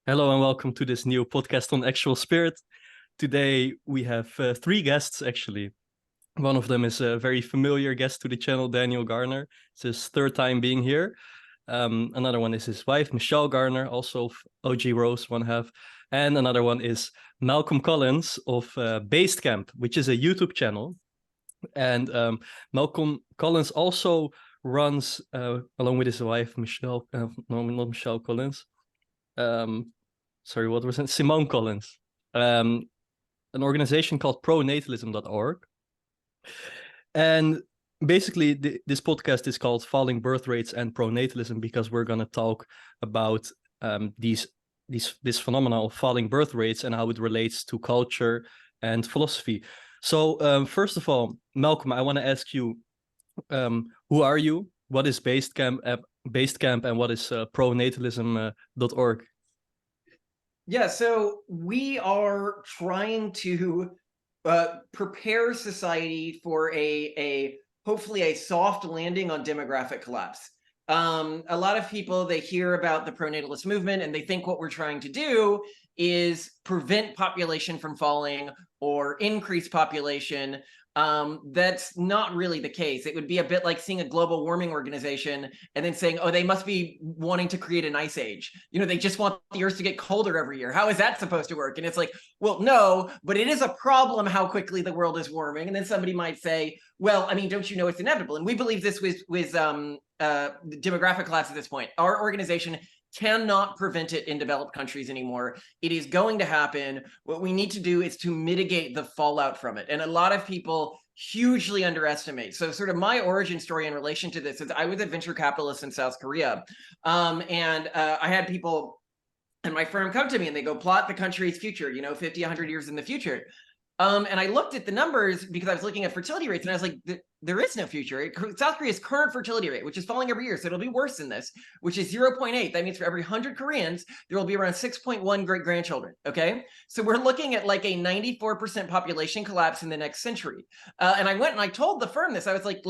Hello and welcome to this new podcast on Actual Spirit. Today we have three guests actually. One of them is a very familiar guest to the channel, Daniel Garner. It's his third time being here. Another one is his wife, Michelle Garner, also of OG Rose, one half. And another one is Malcolm Collins of Basecamp, which is a YouTube channel. And Malcolm Collins also runs, along with his wife, Michelle, no, not Michelle Collins. Sorry, what was it? Simone Collins, an organization called Pronatalism.org. And basically, this podcast is called Falling Birth Rates and Pronatalism because we're going to talk about this phenomena of falling birth rates and how it relates to culture and philosophy. So first of all, Malcolm, I want to ask you, who are you? What is Basecamp, and what is pronatalism.org? Yeah, so we are trying to prepare society for a hopefully a soft landing on demographic collapse. A lot of people, they hear about the pronatalist movement and they think what we're trying to do is prevent population from falling or increase population. That's not really the case. It would be a bit like seeing a global warming organization and then saying, oh, they must be wanting to create an ice age. You know, they just want the earth to get colder every year. How is that supposed to work? And it's like, well, no, but it is a problem how quickly the world is warming. And then somebody might say, well, I mean, don't you know it's inevitable? And we believe this with demographic collapse at this point. Our organization cannot prevent it in developed countries anymore. It is going to happen. What we need to do is to mitigate the fallout from it. And a lot of people hugely underestimate. So sort of my origin story in relation to this is I was a venture capitalist in South Korea. I had people in my firm come to me and they go, plot the country's future, 50, 100 years in the future. And I looked at the numbers because I was looking at fertility rates and I was like, there is no future. South Korea's current fertility rate, which is falling every year, so it'll be worse than this, which is 0.8. That means for every 100 Koreans, there will be around 6.1 great-grandchildren, okay? So we're looking at like a 94% population collapse in the next century. And I went and I told the firm this. I was like,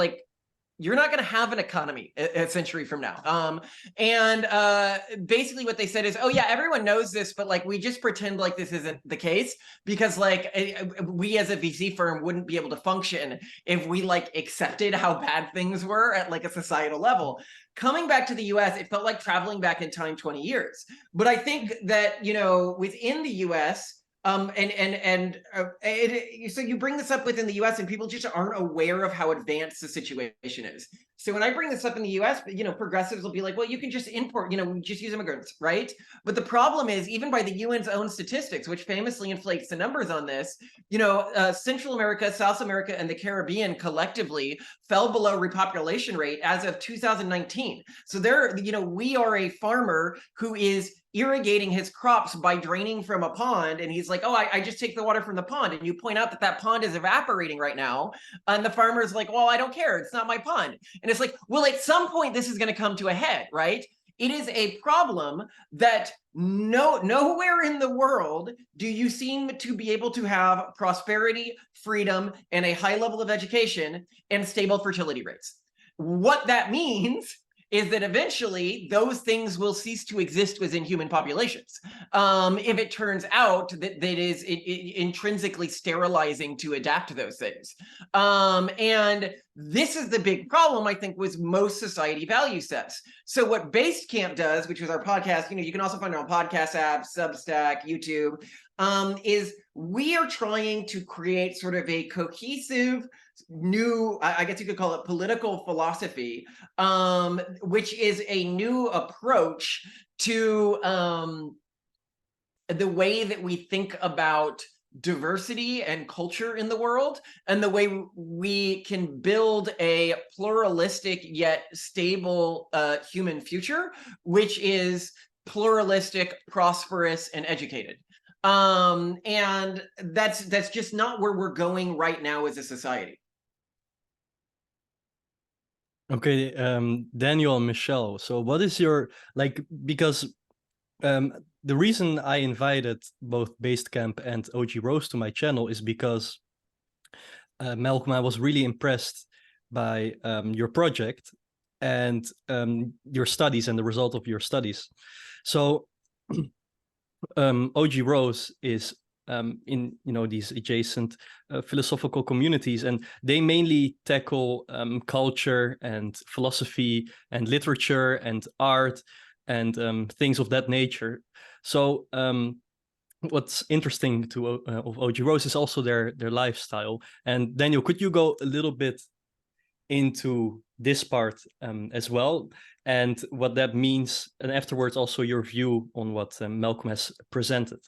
you're not going to have an economy a century from now. Basically what they said is, oh yeah, everyone knows this, but like, we just pretend like this isn't the case because like we as a VC firm wouldn't be able to function if we like accepted how bad things were at like a societal level. Coming back to the US, it felt like traveling back in time 20 years. But I think that, within the US, so you bring this up within the US and people just aren't aware of how advanced the situation is. So when I bring this up in the US, progressives will be like, well, you can just import, just use immigrants, right? But the problem is, even by the UN's own statistics, which famously inflates the numbers on this, Central America, South America, and the Caribbean collectively fell below repopulation rate as of 2019. So we are a farmer who is irrigating his crops by draining from a pond, and he's like, oh, I just take the water from the pond, and you point out that pond is evaporating right now, and the farmer's like, well, I don't care, it's not my pond. And it's like, well, at some point this is going to come to a head, right? It is a problem that nowhere in the world do you seem to be able to have prosperity, freedom, and a high level of education and stable fertility rates. What that means is that eventually those things will cease to exist within human populations. If it turns out that it is intrinsically sterilizing to adapt to those things. And this is the big problem, I think, with most society value sets. So what Basecamp does, which is our podcast, you can also find it on podcast apps, Substack, YouTube, is we are trying to create sort of a cohesive new, I guess you could call it political philosophy, which is a new approach to the way that we think about diversity and culture in the world, and the way we can build a pluralistic yet stable human future, which is pluralistic, prosperous, and educated. And that's just not where we're going right now as a society. Okay, Daniel and Michelle, so what is your, because the reason I invited both Basecamp and OG Rose to my channel is because, Malcolm, I was really impressed by your project and your studies and the result of your studies. So OG Rose is in these adjacent philosophical communities, and they mainly tackle culture and philosophy and literature and art and things of that nature. So what's interesting of OG Rose is also their lifestyle. And Daniel, could you go a little bit into this part as well, and what that means, and afterwards also your view on what Malcolm has presented?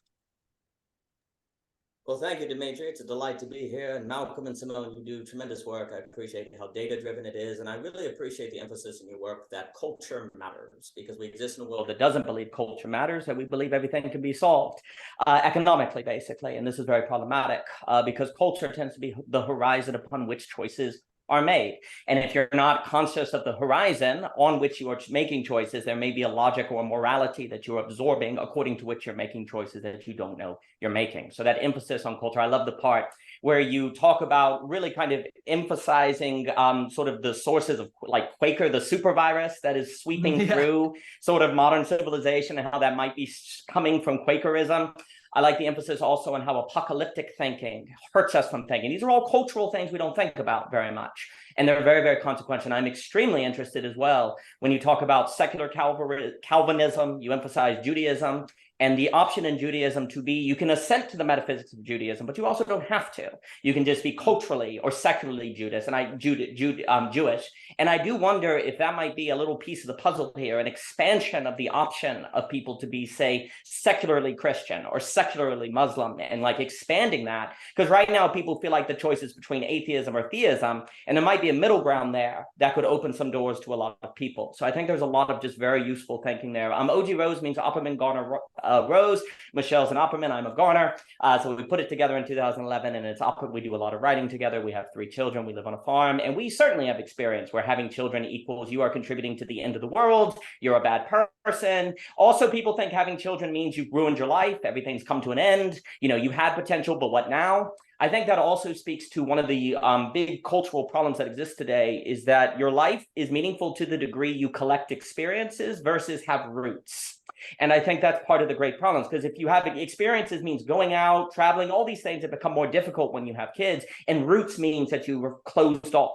Well, thank you, Dimitri. It's a delight to be here. And Malcolm and Simone, you do tremendous work. I appreciate how data-driven it is. And I really appreciate the emphasis in your work that culture matters, because we exist in a world that doesn't believe culture matters, and we believe everything can be solved economically, basically. And this is very problematic because culture tends to be the horizon upon which choices are made. And if you're not conscious of the horizon on which you are making choices, there may be a logic or a morality that you're absorbing according to which you're making choices that you don't know you're making. So that emphasis on culture, I love the part where you talk about really kind of emphasizing sort of the sources of like Quaker, the super virus that is sweeping through sort of modern civilization, and how that might be coming from Quakerism. I like the emphasis also on how apocalyptic thinking hurts us from thinking. These are all cultural things we don't think about very much, and they're very, very consequential. And I'm extremely interested as well when you talk about secular Calvinism, you emphasize Judaism, and the option in Judaism to be, you can assent to the metaphysics of Judaism, but you also don't have to. You can just be culturally or secularly Jewish. And I do wonder if that might be a little piece of the puzzle here, an expansion of the option of people to be, say, secularly Christian or secularly Muslim, and like expanding that. Because right now people feel like the choice is between atheism or theism, and there might be a middle ground there that could open some doors to a lot of people. So I think there's a lot of just very useful thinking there. OG Rose means Opperman Garner Rose. Michelle's an Opperman, I'm a Garner. So we put it together in 2011, and it's Opperman. We do a lot of writing together. We have 3 children. We live on a farm, and we certainly have experience where having children equals you are contributing to the end of the world. You're a bad person. Also, people think having children means you've ruined your life. Everything's come to an end. You know, you had potential, but what now? I think that also speaks to one of the big cultural problems that exist today, is that your life is meaningful to the degree you collect experiences versus have roots. And I think that's part of the great problems, because if you have experiences means going out, traveling, all these things that become more difficult when you have kids, and roots means that you were closed off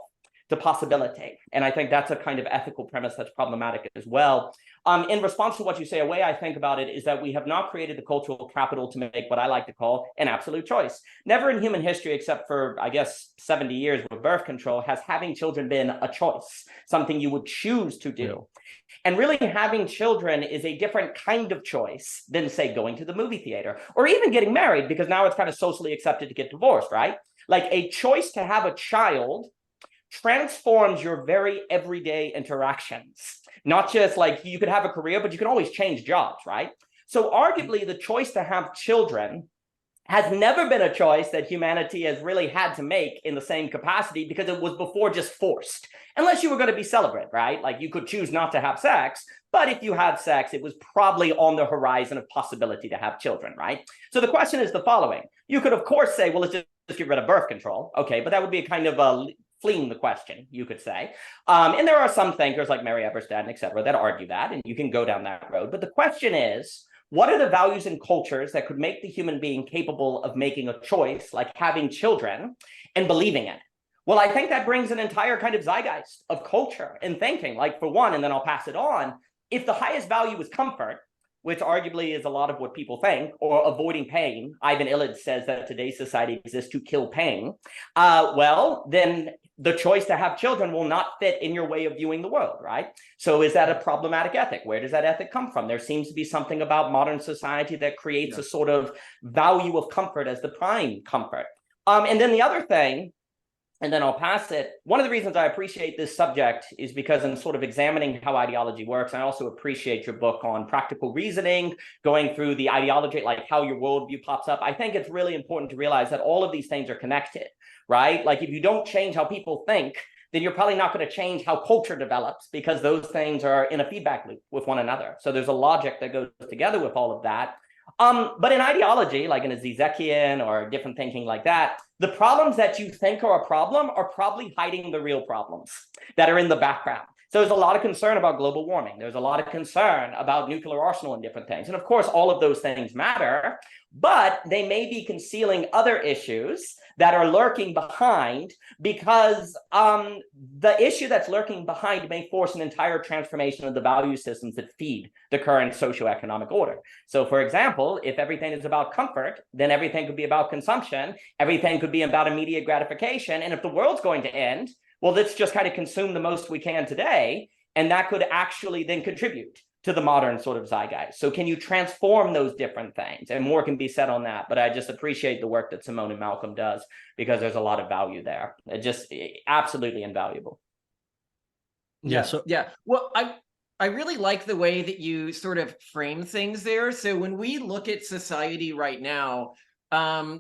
to possibility. And I think that's a kind of ethical premise that's problematic as well. In response to what you say, a way I think about it is that we have not created the cultural capital to make what I like to call an absolute choice. Never in human history, except for, I guess, 70 years with birth control, has having children been a choice, something you would choose to do. And really, having children is a different kind of choice than, say, going to the movie theater or even getting married, because now it's kind of socially accepted to get divorced, right? Like, a choice to have a child transforms your very everyday interactions. Not just like you could have a career, but you can always change jobs, right? So arguably, the choice to have children has never been a choice that humanity has really had to make in the same capacity, because it was before just forced. Unless you were going to be celibate, right? Like, you could choose not to have sex, but if you had sex, it was probably on the horizon of possibility to have children, right? So the question is the following. You could, of course, say, well, let's just get rid of birth control. Okay, but that would be a kind of fleeing the question, you could say. And there are some thinkers like Mary Eberstadt, et cetera, that argue that, and you can go down that road. But the question is, what are the values and cultures that could make the human being capable of making a choice, like having children, and believing it? Well, I think that brings an entire kind of zeitgeist of culture and thinking. Like, for one, and then I'll pass it on, if the highest value is comfort, which arguably is a lot of what people think, or avoiding pain. Ivan Illich says that today's society exists to kill pain. Well, then the choice to have children will not fit in your way of viewing the world, right? So is that a problematic ethic? Where does that ethic come from? There seems to be something about modern society that creates a sort of value of comfort as the prime comfort. And then the other thing, and then I'll pass it. One of the reasons I appreciate this subject is because in sort of examining how ideology works, I also appreciate your book on practical reasoning, going through the ideology, like how your worldview pops up. I think it's really important to realize that all of these things are connected, right? Like, if you don't change how people think, then you're probably not going to change how culture develops, because those things are in a feedback loop with one another. So there's a logic that goes together with all of that. But in ideology, like in a Zizekian or different thinking like that, the problems that you think are a problem are probably hiding the real problems that are in the background. So there's a lot of concern about global warming. There's a lot of concern about nuclear arsenal and different things. And of course, all of those things matter, but they may be concealing other issues that are lurking behind, because the issue that's lurking behind may force an entire transformation of the value systems that feed the current socioeconomic order. So for example, if everything is about comfort, then everything could be about consumption, everything could be about immediate gratification. And if the world's going to end, well, let's just kind of consume the most we can today, and that could actually then contribute to the modern sort of zeitgeist. So can you transform those different things? And more can be said on that, but I just appreciate the work that Simone and Malcolm does, because there's a lot of value there. It just absolutely invaluable. Yeah. Well, I really like the way that you sort of frame things there. So when we look at society right now,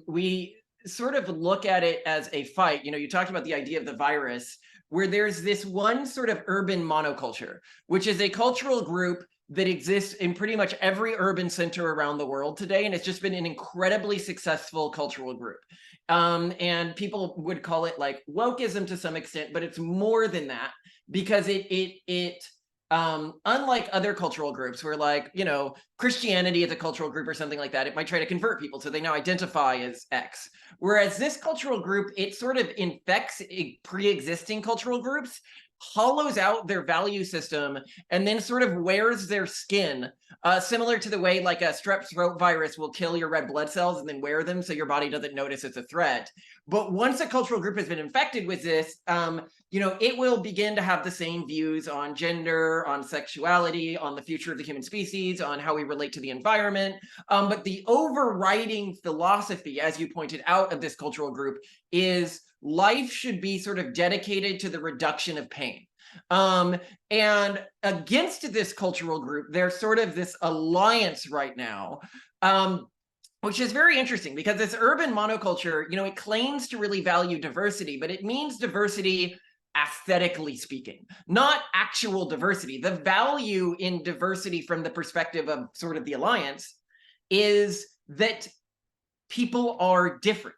we sort of look at it as a fight. You know, you talked about the idea of the virus, where there's this one sort of urban monoculture, which is a cultural group that exists in pretty much every urban center around the world today. And it's just been an incredibly successful cultural group. And people would call it like wokeism to some extent, but it's more than that, because it unlike other cultural groups where, like, you know, Christianity is a cultural group or something like that, it might try to convert people so they now identify as X. Whereas this cultural group, it sort of infects pre-existing cultural groups, hollows out their value system, and then sort of wears their skin, similar to the way like a strep throat virus will kill your red blood cells and then wear them so your body doesn't notice it's a threat. But once a cultural group has been infected with this, you know, it will begin to have the same views on gender, on sexuality, on the future of the human species, on how we relate to the environment. But the overriding philosophy, as you pointed out, of this cultural group is life should be sort of dedicated to the reduction of pain. And against this cultural group, there's sort of this alliance right now, which is very interesting, because this urban monoculture, you know, it claims to really value diversity, but it means diversity aesthetically speaking, not actual diversity. The value in diversity from the perspective of sort of the alliance is that people are different.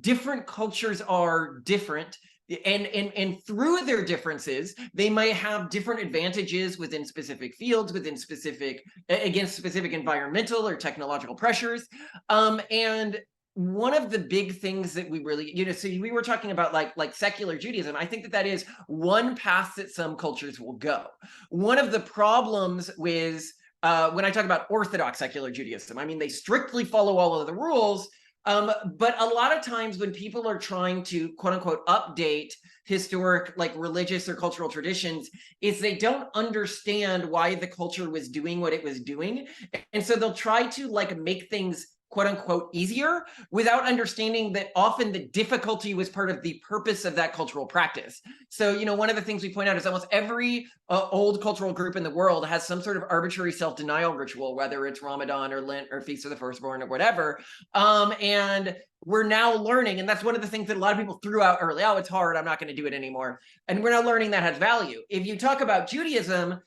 Different cultures are different, and through their differences, they might have different advantages within specific fields, within specific, against specific environmental or technological pressures. And one of the big things that we really, you know, so we were talking about like secular Judaism. I think that is one path that some cultures will go. One of the problems with when I talk about Orthodox secular Judaism, I mean, they strictly follow all of the rules. But a lot of times when people are trying to, quote unquote, update historic, like religious or cultural traditions, is they don't understand why the culture was doing what it was doing. And so they'll try to like make things, quote unquote, easier, without understanding that often the difficulty was part of the purpose of that cultural practice. So, you know, one of the things we point out is almost every old cultural group in the world has some sort of arbitrary self-denial ritual, whether it's Ramadan or Lent or Feast of the Firstborn or whatever. And we're now learning, and that's one of the things that a lot of people threw out early. Oh, it's hard, I'm not going to do it anymore. And we're now learning that has value. If you talk about Judaism,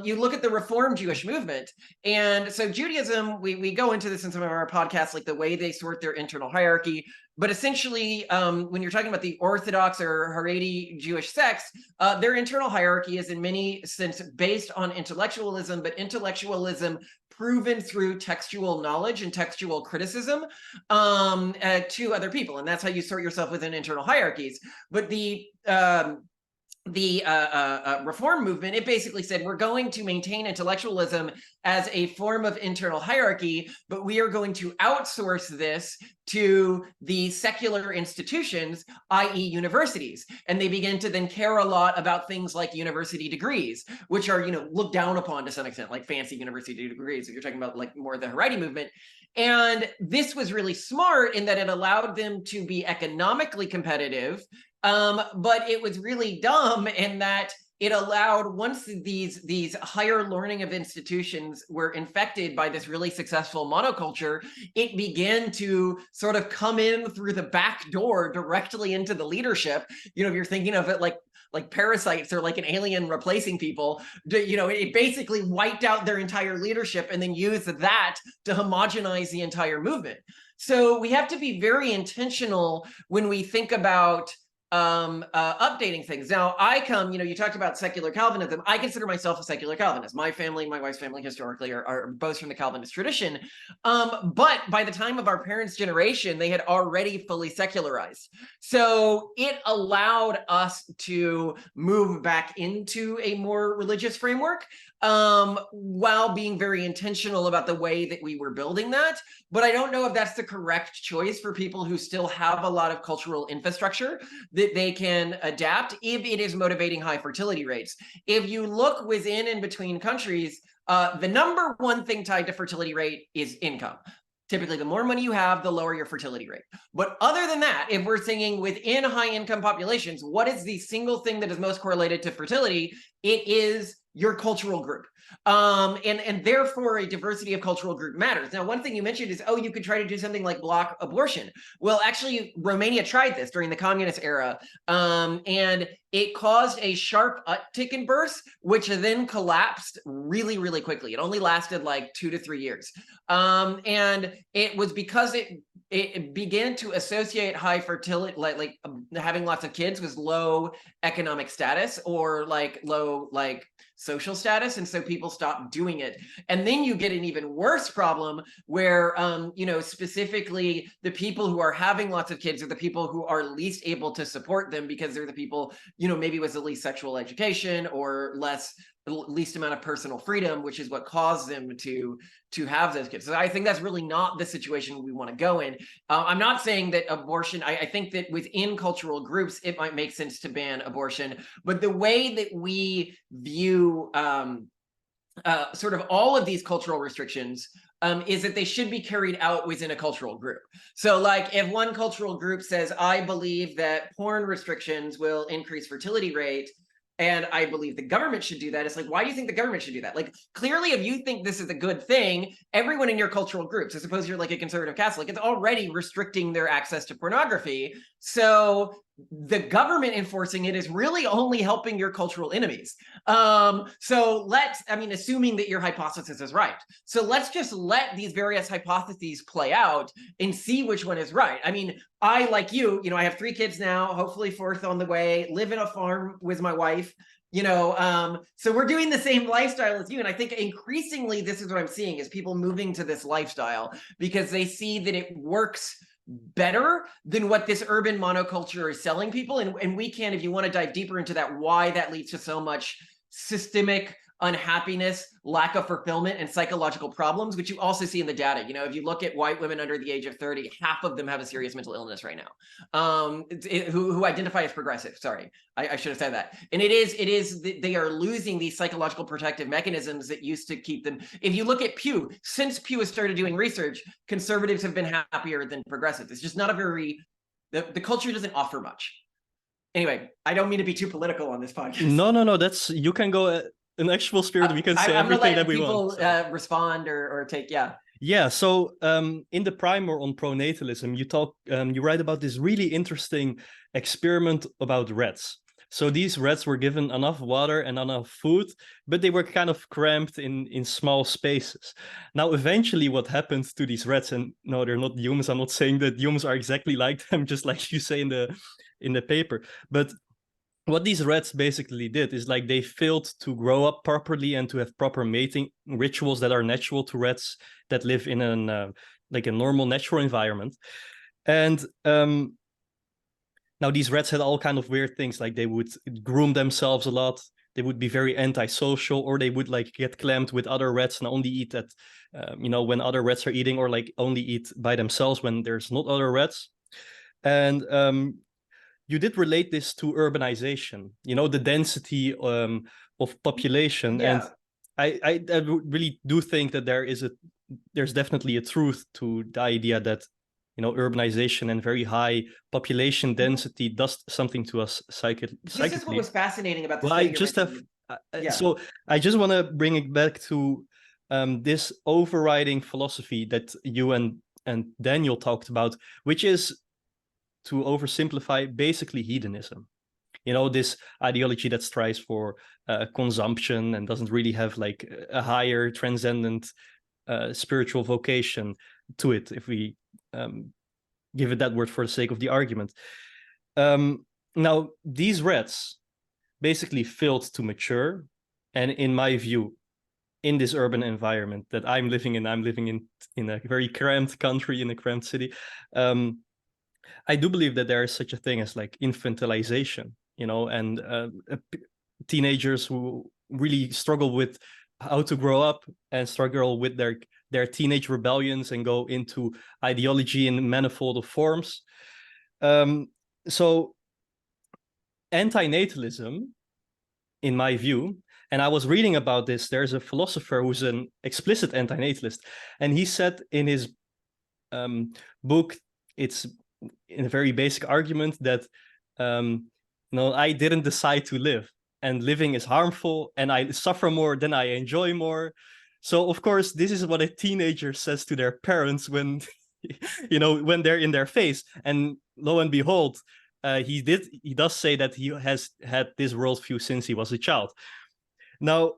you look at the Reform Jewish movement. And so Judaism, we go into this in some of our podcasts, like the way they sort their internal hierarchy. But essentially, when you're talking about the Orthodox or Haredi Jewish sects, their internal hierarchy is in many sense based on intellectualism, but intellectualism proven through textual knowledge and textual criticism to other people. And that's how you sort yourself within internal hierarchies. But the Reform movement, it basically said, we're going to maintain intellectualism as a form of internal hierarchy, but we are going to outsource this to the secular institutions, i.e. universities. And they begin to then care a lot about things like university degrees, which are, you know, looked down upon to some extent, like fancy university degrees, if you're talking about like more of the Haredi movement. And this was really smart in that it allowed them to be economically competitive, but it was really dumb in that it allowed, once these higher learning of institutions were infected by this really successful monoculture, it began to sort of come in through the back door directly into the leadership. You know, if you're thinking of it like parasites or like an alien replacing people, you know, it basically wiped out their entire leadership and then used that to homogenize the entire movement. So we have to be very intentional when we think about updating things. Now, I come, you talked about secular Calvinism. I consider myself a secular Calvinist. My family, my wife's family historically are both from the Calvinist tradition. But by the time of our parents' generation, they had already fully secularized. So it allowed us to move back into a more religious framework, while being very intentional about the way that we were building that. But I don't know if that's the correct choice for people who still have a lot of cultural infrastructure that they can adapt if it is motivating high fertility rates. If you look within and between countries, the number one thing tied to fertility rate is income. Typically, the more money you have, the lower your fertility rate. But other than that, if we're thinking within high income populations, what is the single thing that is most correlated to fertility? It is your cultural group. And therefore a diversity of cultural group matters. Now, one thing you mentioned is, you could try to do something like block abortion. Well, actually, Romania tried this during the communist era, and it caused a sharp uptick in births, which then collapsed really, really quickly. It only lasted like 2 to 3 years. And it was because it began to associate high fertility, like having lots of kids, with low economic status or like low social status, and so people stopped doing it. And then you get an even worse problem where specifically the people who are having lots of kids are the people who are least able to support them, because they're the people maybe with the least sexual education or least amount of personal freedom, which is what caused them to have those kids. So I think that's really not the situation we want to go in. I'm not saying that abortion, I think that within cultural groups, it might make sense to ban abortion, but the way that we view sort of all of these cultural restrictions is that they should be carried out within a cultural group. So like if one cultural group says, I believe that porn restrictions will increase fertility rate, and I believe the government should do that, it's like, why do you think the government should do that? Like, clearly, if you think this is a good thing, everyone in your cultural groups, I suppose you're like a conservative Catholic, it's already restricting their access to pornography. So the government enforcing it is really only helping your cultural enemies. So assuming that your hypothesis is right. So let's just let these various hypotheses play out and see which one is right. I mean, I, like you, I have 3 kids now, hopefully 4th on the way, live in a farm with my wife, so we're doing the same lifestyle as you. And I think increasingly this is what I'm seeing is people moving to this lifestyle because they see that it works better than what this urban monoculture is selling people. And we can, if you want to dive deeper into that, why that leads to so much systemic unhappiness, lack of fulfillment, and psychological problems, which you also see in the data. If you look at white women under the age of 30, half of them have a serious mental illness right now, who identify as progressive. Sorry, I should have said that. And it is they are losing these psychological protective mechanisms that used to keep them. If you look at Pew, since Pew has started doing research, conservatives have been happier than progressives. It's just not a very, the culture doesn't offer much. Anyway, I don't mean to be too political on this podcast. No, that's, you can go in actual spirit. We can say everything that we want. People respond or take, Yeah, so in the primer on pronatalism, you write about this really interesting experiment about rats. So these rats were given enough water and enough food, but they were kind of cramped in small spaces. Now, eventually what happened to these rats, and no, they're not humans, I'm not saying that humans are exactly like them, just like you say in the paper, but what these rats basically did is like they failed to grow up properly and to have proper mating rituals that are natural to rats that live in a normal natural environment. And now these rats had all kind of weird things, like they would groom themselves a lot, they would be very antisocial, or they would like get clamped with other rats and only eat at when other rats are eating, or like only eat by themselves when there's not other rats. And you did relate this to urbanization, the density of population. Yeah. And I really do think that there's definitely a truth to the idea that, urbanization and very high population density does something to us psychically. This is what was fascinating about the Well, study I you're just have, mentioning. so I just want to bring it back to this overriding philosophy that you and Daniel talked about, which is, to oversimplify, basically hedonism. This ideology that strives for consumption and doesn't really have like a higher transcendent spiritual vocation to it, if we give it that word for the sake of the argument. Now, these rats basically failed to mature. And in my view, in this urban environment that I'm living in a very cramped country, in a cramped city, I do believe that there is such a thing as like infantilization, and teenagers who really struggle with how to grow up and struggle with their teenage rebellions and go into ideology in manifold forms. So antinatalism, in my view, and I was reading about this, there's a philosopher who's an explicit antinatalist, and he said in his book, it's in a very basic argument that I didn't decide to live, and living is harmful, and I suffer more than I enjoy more. So of course, this is what a teenager says to their parents when when they're in their face. And lo and behold, he does say that he has had this worldview since he was a child. Now,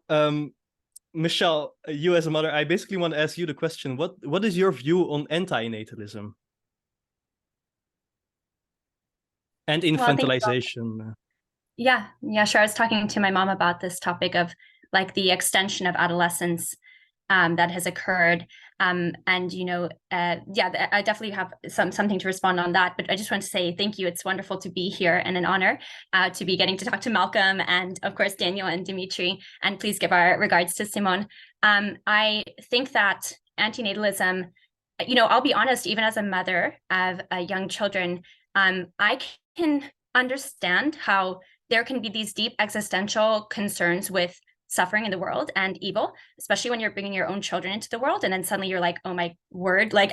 Michelle, you as a mother, I basically want to ask you the question: what is your view on antinatalism and infantilization? Well, yeah, sure. I was talking to my mom about this topic of like the extension of adolescence that has occurred. And, I definitely have something to respond on that. But I just want to say thank you. It's wonderful to be here and an honor to be getting to talk to Malcolm and, of course, Daniel and Dimitri. And please give our regards to Simone. I think that antinatalism, I'll be honest, even as a mother of young children, I can understand how there can be these deep existential concerns with suffering in the world and evil, especially when you're bringing your own children into the world. And then suddenly you're like, oh my word, like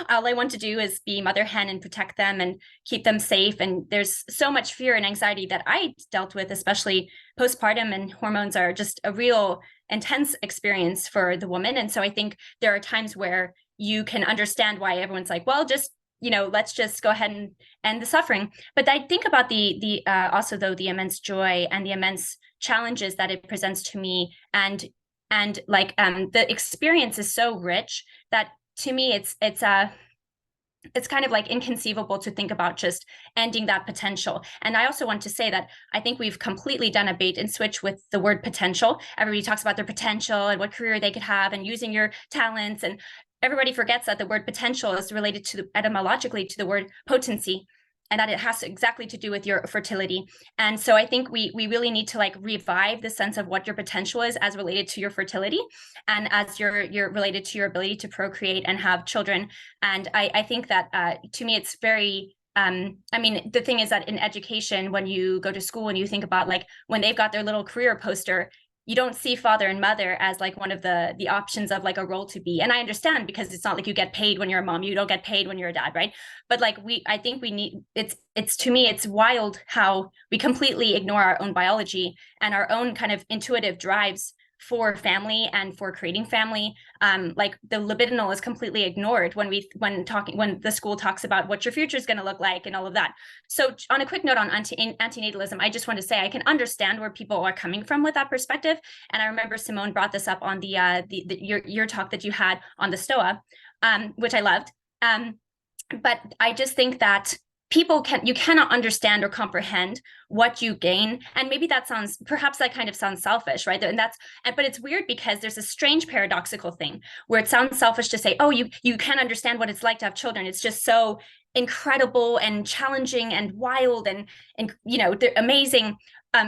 all I want to do is be mother hen and protect them and keep them safe. And there's so much fear and anxiety that I dealt with, especially postpartum, and hormones are just a real intense experience for the woman. And so I think there are times where you can understand why everyone's like, well, just let's just go ahead and end the suffering. But I think about the also though the immense joy and the immense challenges that it presents to me, and the experience is so rich that to me it's kind of like inconceivable to think about just ending that potential. And I also want to say that I think we've completely done a bait and switch with the word potential. Everybody talks about their potential and what career they could have and using your talents, and everybody forgets that the word potential is related to etymologically to the word potency, and that it has exactly to do with your fertility. And so I think we really need to like revive the sense of what your potential is as related to your fertility and as you're related to your ability to procreate and have children. And I think that to me, it's very, the thing is that in education, when you go to school and you think about like when they've got their little career poster, you don't see father and mother as like one of the options of like a role to be. And I understand, because it's not like you get paid when you're a mom, you don't get paid when you're a dad, right? But like I think we need, it's to me, it's wild how we completely ignore our own biology and our own kind of intuitive drives for family and for creating family. Like the libidinal is completely ignored when the school talks about what your future is going to look like and all of that. So on a quick note on antinatalism, I just want to say I can understand where people are coming from with that perspective. And I remember Simone brought this up on your talk that you had on the Stoa, which I loved. But I just think that you cannot understand or comprehend what you gain. And maybe that kind of sounds selfish, right? But it's weird because there's a strange paradoxical thing where it sounds selfish to say, oh, you can't understand what it's like to have children. It's just so incredible and challenging and wild and they're amazing.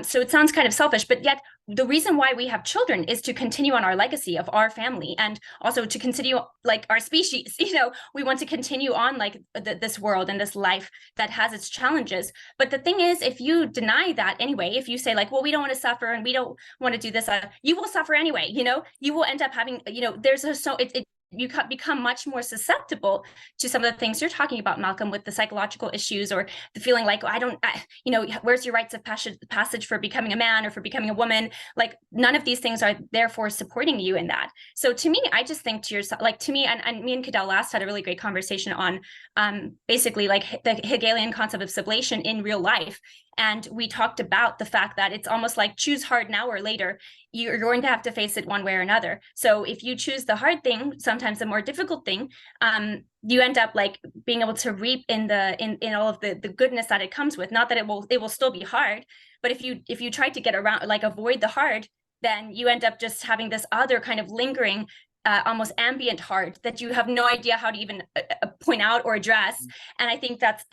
So it sounds kind of selfish, but yet the reason why we have children is to continue on our legacy of our family and also to continue like our species. We want to continue on like this world and this life that has its challenges. But the thing is, if you deny that anyway, if you say like, well, we don't want to suffer and we don't want to do this, you will suffer anyway. You will end up having, you become much more susceptible to some of the things you're talking about, Malcolm, with the psychological issues or the feeling like, where's your rites of passage for becoming a man or for becoming a woman? Like none of these things are therefore supporting you in that. So to me, I just think to yourself, like to me, and me and Cadell last had a really great conversation on basically like the Hegelian concept of sublation in real life. And we talked about the fact that it's almost like choose hard now or later. You're going to have to face it one way or another. So if you choose the hard thing, sometimes the more difficult thing, you end up like being able to reap in all of the goodness that it comes with. Not that it will still be hard, but if you try to get around, like avoid the hard, then you end up just having this other kind of lingering, almost ambient hard that you have no idea how to even point out or address. And I think that's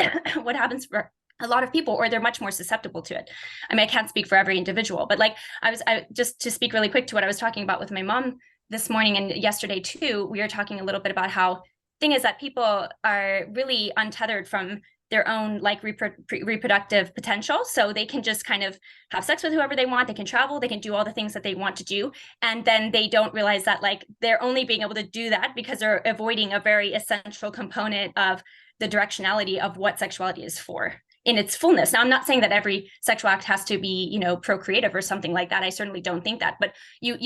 what happens for a lot of people, or they're much more susceptible to it. I mean, I can't speak for every individual, but like I just to speak really quick to what I was talking about with my mom this morning and yesterday too, we were talking a little bit about how thing is that people are really untethered from their own like reproductive potential. So they can just kind of have sex with whoever they want. They can travel, they can do all the things that they want to do. And then they don't realize that like they're only being able to do that because they're avoiding a very essential component of the directionality of what sexuality is for in its fullness. Now, I'm not saying that every sexual act has to be, you know, procreative or something like that. I certainly don't think that, but you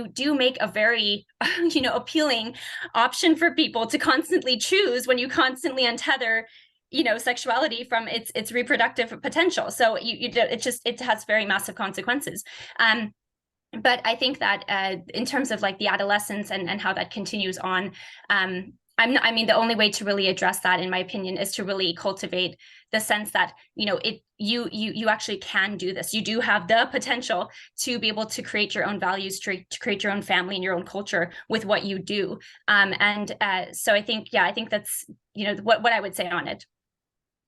do make a very, you know, appealing option for people to constantly choose when you constantly untether, you know, sexuality from its reproductive potential. So it has very massive consequences. But I think that in terms of like the adolescence and how that continues on, I mean, the only way to really address that, in my opinion, is to really cultivate the sense that, you know, you actually can do this. You do have the potential to be able to create your own values, to create your own family and your own culture with what you do. So I think that's, you know, what I would say on it.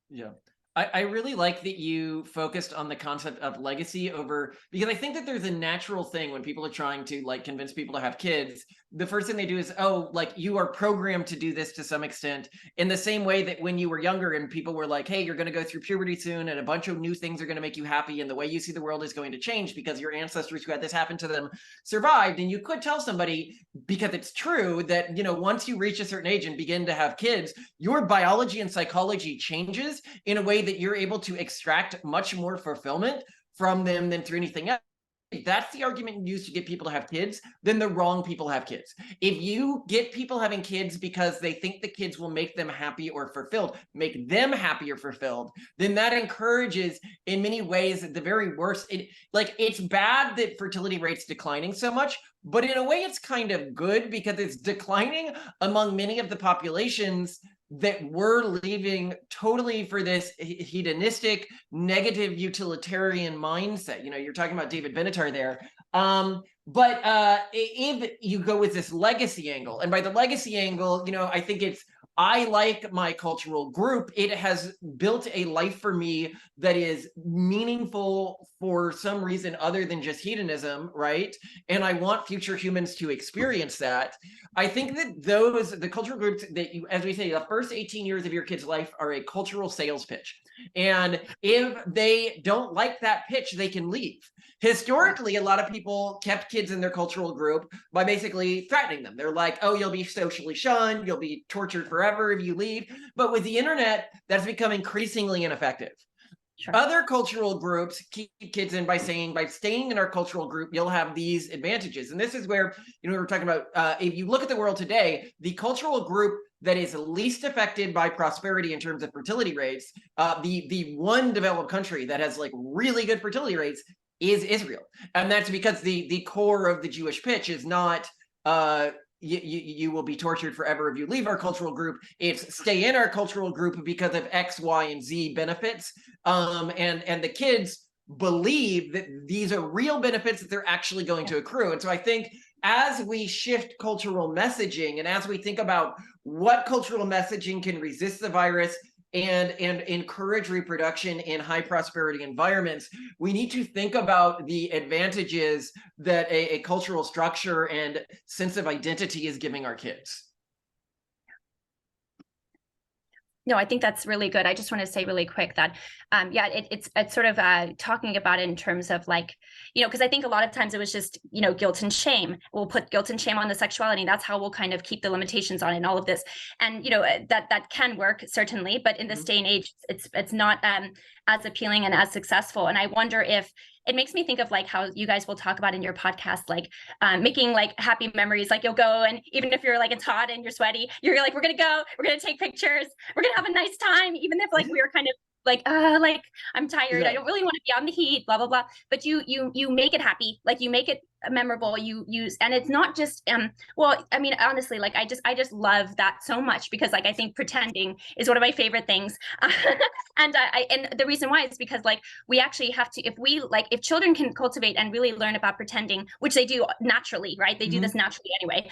Yeah. I really like that you focused on the concept of legacy over, because I think that there's a natural thing when people are trying to like convince people to have kids. The first thing they do is, oh, like you are programmed to do this to some extent, in the same way that when you were younger and people were like, hey, you're going to go through puberty soon and a bunch of new things are going to make you happy and the way you see the world is going to change because your ancestors who had this happen to them survived. And you could tell somebody, because it's true, that, you know, once you reach a certain age and begin to have kids, your biology and psychology changes in a way that you're able to extract much more fulfillment from them than through anything else. If that's the argument you use to get people to have kids, then the wrong people have kids. If you get people having kids because they think the kids will make them happy or fulfilled, make them happy or fulfilled, then that encourages, in many ways, the very worst. It's bad that fertility rate's declining so much, but in a way it's kind of good because it's declining among many of the populations that we're leaving totally for this hedonistic, negative, utilitarian mindset. You know, you're talking about David Benatar there. But if you go with this legacy angle, and by the legacy angle, you know, I think I like my cultural group. It has built a life for me that is meaningful for some reason other than just hedonism, right? And I want future humans to experience that. I think that the cultural groups that you, as we say, the first 18 years of your kid's life are a cultural sales pitch. And if they don't like that pitch, they can leave. Historically, a lot of people kept kids in their cultural group by basically threatening them. They're like, oh, you'll be socially shunned, you'll be tortured forever if you leave. But with the internet, that's become increasingly ineffective. Sure. Other cultural groups keep kids in by saying, by staying in our cultural group, you'll have these advantages. And this is where, you know, we're talking about, if you look at the world today, the cultural group that is least affected by prosperity in terms of fertility rates, the one developed country that has like really good fertility rates is Israel. And that's because the core of the Jewish pitch is not, you will be tortured forever if you leave our cultural group. It's stay in our cultural group because of X, Y, and Z benefits. And the kids believe that these are real benefits that they're actually going to accrue. And so I think as we shift cultural messaging and as we think about what cultural messaging can resist the virus and encourage reproduction in high prosperity environments, we need to think about the advantages that a cultural structure and sense of identity is giving our kids. No, I think that's really good. I just want to say really quick that, it's sort of talking about it in terms of like, you know, because I think a lot of times it was just, you know, guilt and shame. We'll put guilt and shame on the sexuality. That's how we'll kind of keep the limitations on it and all of this. And, you know, that can work certainly, but in this day and age, it's not as appealing and as successful. And I wonder if it makes me think of like how you guys will talk about in your podcast, like making like happy memories, like you'll go and even if you're like, it's hot and you're sweaty, you're like, we're going to go, we're going to take pictures, we're going to have a nice time, even if like we're kind of like I'm tired, I don't really want to be on the heat, blah blah blah. But you make it happy, like you make it memorable, you use, and it's not just well, I mean, honestly, like I just love that so much, because like I think pretending is one of my favorite things. And and the reason why is because like we actually have to, if children can cultivate and really learn about pretending, which they do naturally, right? They do this naturally anyway,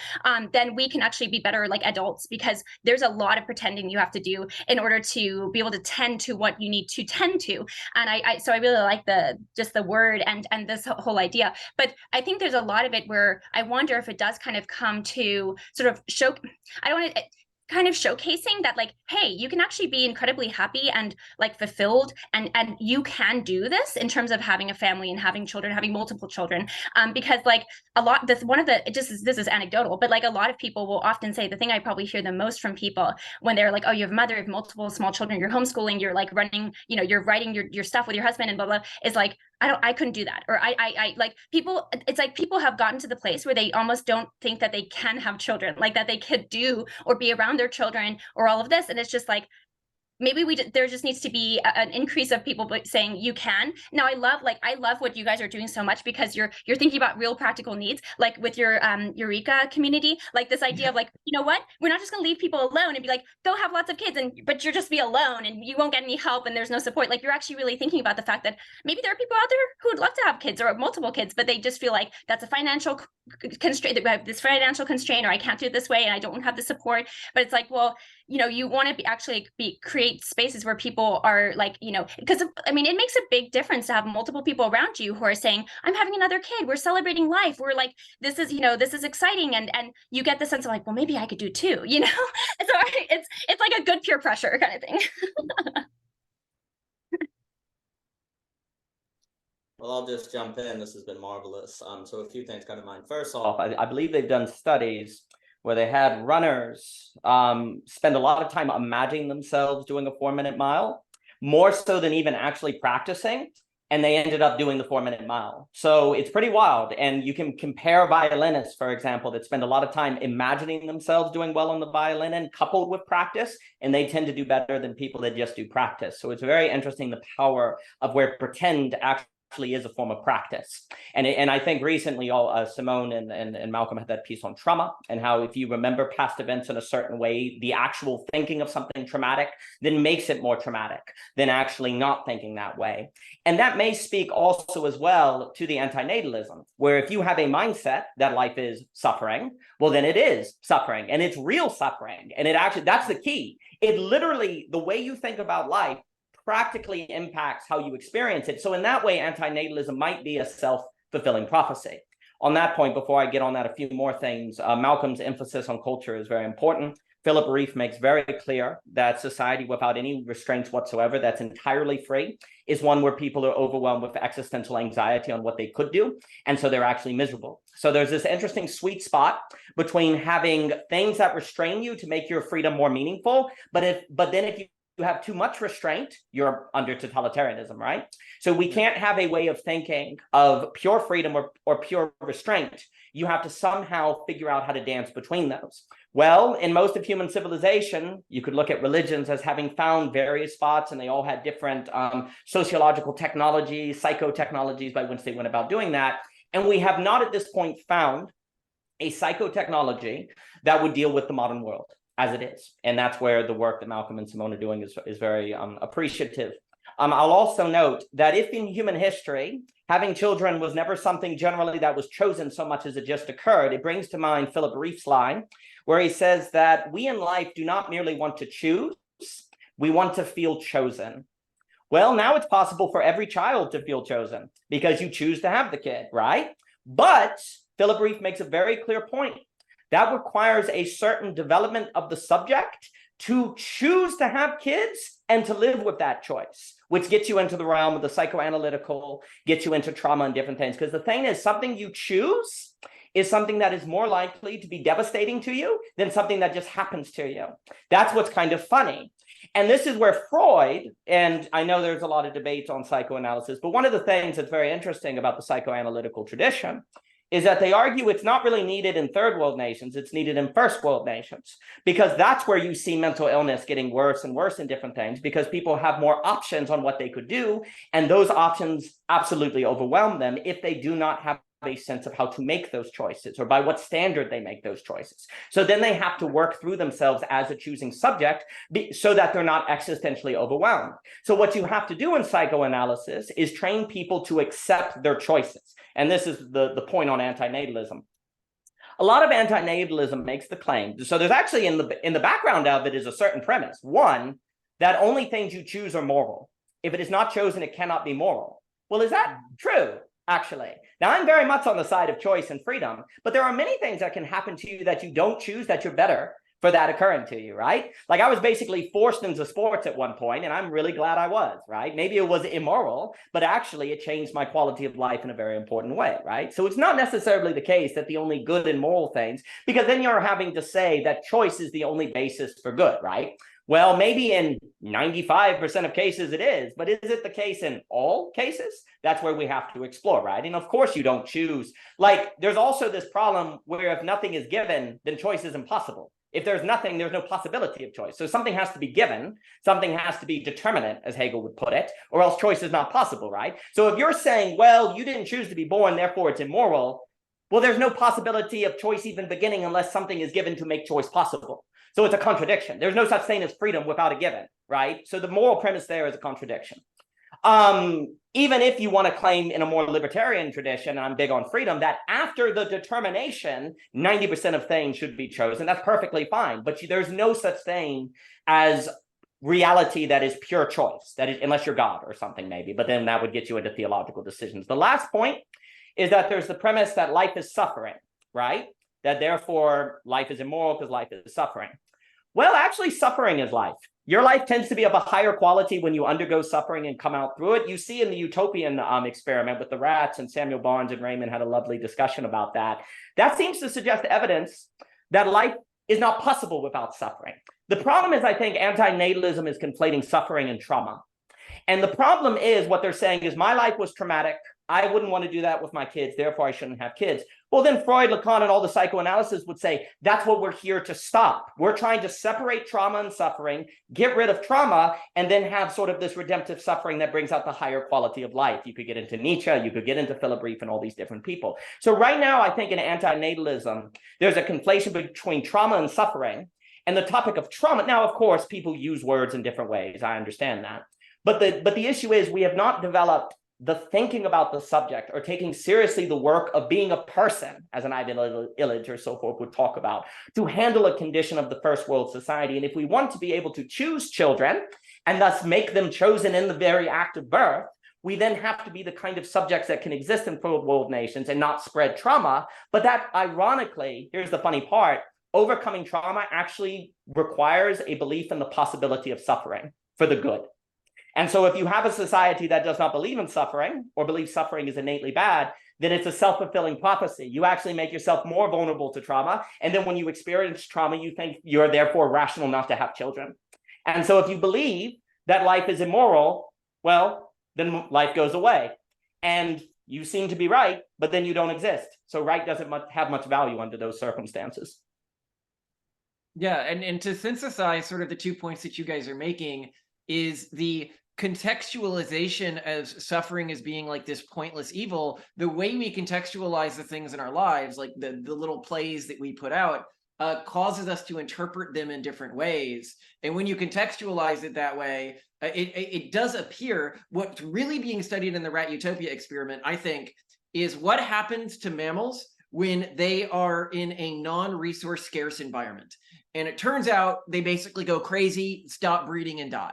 then we can actually be better like adults, because there's a lot of pretending you have to do in order to be able to tend to what you need to tend to. And so I really like the word and this whole idea. But I think there's a lot of it where I wonder if it does kind of come to sort of show, I don't want to, kind of showcasing that like, hey, you can actually be incredibly happy and like fulfilled, and you can do this in terms of having a family and having children, having multiple children, because like a lot, this is anecdotal, but like a lot of people will often say, the thing I probably hear the most from people when they're like, oh, you have a mother, you have multiple small children, you're homeschooling, you're like running, you know, you're writing your stuff with your husband and blah blah, is like, I couldn't do that. Or I like people, it's like people have gotten to the place where they almost don't think that they can have children, like that they could do or be around their children or all of this. And it's just like, maybe there just needs to be an increase of people saying you can. Now I love what you guys are doing so much, because you're thinking about real practical needs, like with your Eureka community, like this idea of like, you know what, we're not just going to leave people alone and be like, go have lots of kids, but you're just be alone and you won't get any help and there's no support. Like you're actually really thinking about the fact that maybe there are people out there who would love to have kids or multiple kids, but they just feel like that's a financial constraint, that we have this financial constraint, or I can't do it this way and I don't have the support. But it's like, well, you know, you want to create spaces where people are like, you know, because I mean, it makes a big difference to have multiple people around you who are saying, I'm having another kid, we're celebrating life, we're like, this is, you know, this is exciting, and you get the sense of like, well, maybe I could do too, you know. So it's like a good peer pressure kind of thing. Well, I'll just jump in. This has been marvelous. So a few things come to mind. First off, I believe they've done studies where they had runners spend a lot of time imagining themselves doing a 4-minute mile, more so than even actually practicing, and they ended up doing the 4-minute mile. So it's pretty wild. And you can compare violinists, for example, that spend a lot of time imagining themselves doing well on the violin and coupled with practice, and they tend to do better than people that just do practice. So it's very interesting, the power of where pretend actually is a form of practice. And I think recently Simone and Malcolm had that piece on trauma, and how if you remember past events in a certain way, the actual thinking of something traumatic then makes it more traumatic than actually not thinking that way. And that may speak also as well to the antinatalism, where if you have a mindset that life is suffering, well, then it is suffering, and it's real suffering. And it actually, that's the key. It literally, the way you think about life practically impacts how you experience it. So in that way, antinatalism might be a self-fulfilling prophecy. On that point, before I get on that, a few more things. Malcolm's emphasis on culture is very important. Philip Reif makes very clear that society without any restraints whatsoever, that's entirely free, is one where people are overwhelmed with existential anxiety on what they could do, and so they're actually miserable. So there's this interesting sweet spot between having things that restrain you to make your freedom more meaningful, but then if you have too much restraint, you're under totalitarianism, right? So we can't have a way of thinking of pure freedom or pure restraint. You have to somehow figure out how to dance between those. Well, in most of human civilization, you could look at religions as having found various spots, and they all had different sociological technologies, psychotechnologies by which they went about doing that. And we have not at this point found a psychotechnology that would deal with the modern world as it is. And that's where the work that Malcolm and Simone are doing is very appreciative. I'll also note that if in human history, having children was never something generally that was chosen so much as it just occurred, it brings to mind Philip Reif's line, where he says that we in life do not merely want to choose, we want to feel chosen. Well, now it's possible for every child to feel chosen because you choose to have the kid, right? But Philip Reif makes a very clear point. That requires a certain development of the subject to choose to have kids and to live with that choice, which gets you into the realm of the psychoanalytical, gets you into trauma and different things. Because the thing is, something you choose is something that is more likely to be devastating to you than something that just happens to you. That's what's kind of funny. And this is where Freud, and I know there's a lot of debates on psychoanalysis, but one of the things that's very interesting about the psychoanalytical tradition is that they argue it's not really needed in third world nations, it's needed in first world nations, because that's where you see mental illness getting worse and worse in different things, because people have more options on what they could do, and those options absolutely overwhelm them if they do not have a sense of how to make those choices or by what standard they make those choices. So then they have to work through themselves as a choosing subject so that they're not existentially overwhelmed. So what you have to do in psychoanalysis is train people to accept their choices. And this is the point on antinatalism. A lot of antinatalism makes the claim. So there's actually in the background of it is a certain premise. One, that only things you choose are moral. If it is not chosen, it cannot be moral. Well, is that true? Actually, now I'm very much on the side of choice and freedom, but there are many things that can happen to you that you don't choose that you're better for that occurring to you, right? Like I was basically forced into sports at one point, and I'm really glad I was, right? Maybe it was immoral, but actually it changed my quality of life in a very important way, right? So it's not necessarily the case that the only good and moral things, because then you're having to say that choice is the only basis for good, right? Well, maybe in 95% of cases it is, but is it the case in all cases? That's where we have to explore, right? And of course you don't choose. Like there's also this problem where if nothing is given, then choice is impossible. If there's nothing, there's no possibility of choice. So something has to be given, something has to be determinate, as Hegel would put it, or else choice is not possible, right? So if you're saying, well, you didn't choose to be born, therefore it's immoral, well, there's no possibility of choice even beginning unless something is given to make choice possible. So it's a contradiction. There's no such thing as freedom without a given, right? So the moral premise there is a contradiction. Even if you want to claim in a more libertarian tradition, and I'm big on freedom, that after the determination, 90% of things should be chosen, that's perfectly fine. But there's no such thing as reality that is pure choice, that is, unless you're God or something maybe, but then that would get you into theological decisions. The last point is that there's the premise that life is suffering, right? That therefore life is immoral because life is suffering. Well, actually, suffering is life. Your life tends to be of a higher quality when you undergo suffering and come out through it. You see in the utopian experiment with the rats, and Samuel Barnes and Raymond had a lovely discussion about that. That seems to suggest evidence that life is not possible without suffering. The problem is, I think, antinatalism is conflating suffering and trauma. And the problem is what they're saying is my life was traumatic. I wouldn't want to do that with my kids. Therefore, I shouldn't have kids. Well, then Freud, Lacan, and all the psychoanalysis would say that's what we're here to stop. We're trying to separate trauma and suffering, get rid of trauma, and then have sort of this redemptive suffering that brings out the higher quality of life. You could get into Nietzsche, you could get into Philip Rieff and all these different people. So right now, I think in antinatalism, there's a conflation between trauma and suffering. And the topic of trauma, now, of course, people use words in different ways. I understand that. But the issue is we have not developed the thinking about the subject or taking seriously the work of being a person, as an Ivan Illich or so forth would talk about, to handle a condition of the first world society. And if we want to be able to choose children and thus make them chosen in the very act of birth, we then have to be the kind of subjects that can exist in third world nations and not spread trauma. But that, ironically, here's the funny part, overcoming trauma actually requires a belief in the possibility of suffering for the good. And so if you have a society that does not believe in suffering or believes suffering is innately bad, then it's a self-fulfilling prophecy. You actually make yourself more vulnerable to trauma. And then when you experience trauma, you think you're therefore rational not to have children. And so if you believe that life is immoral, well, then life goes away. And you seem to be right, but then you don't exist. So right doesn't have much value under those circumstances. Yeah, and to synthesize sort of the 2 points that you guys are making is the contextualization of suffering as being like this pointless evil. The way we contextualize the things in our lives, like the little plays that we put out, causes us to interpret them in different ways. And when you contextualize it that way, it does appear what's really being studied in the rat utopia experiment, I think, is what happens to mammals when they are in a non-resource scarce environment. And it turns out they basically go crazy, stop breeding, and die.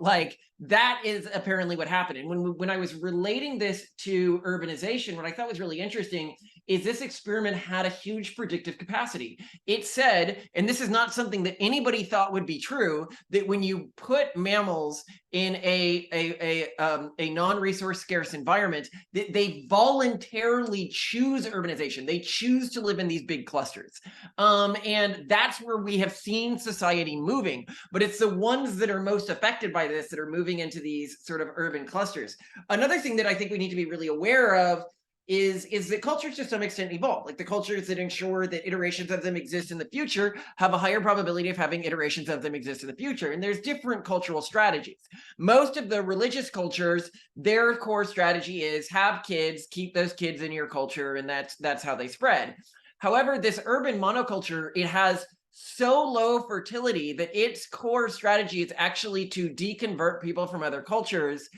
Like that is apparently what happened. And when I was relating this to urbanization, what I thought was really interesting is this experiment had a huge predictive capacity. It said, and this is not something that anybody thought would be true, that when you put mammals in a non-resource scarce environment, that they voluntarily choose urbanization. They choose to live in these big clusters. And that's where we have seen society moving. But it's the ones that are most affected by this that are moving into these sort of urban clusters. Another thing that I think we need to be really aware of is that cultures to some extent evolve. Like the cultures that ensure that iterations of them exist in the future have a higher probability of having iterations of them exist in the future. And there's different cultural strategies. Most of the religious cultures, their core strategy is have kids, keep those kids in your culture, and that's how they spread. However, this urban monoculture, it has so low fertility that its core strategy is actually to deconvert people from other cultures.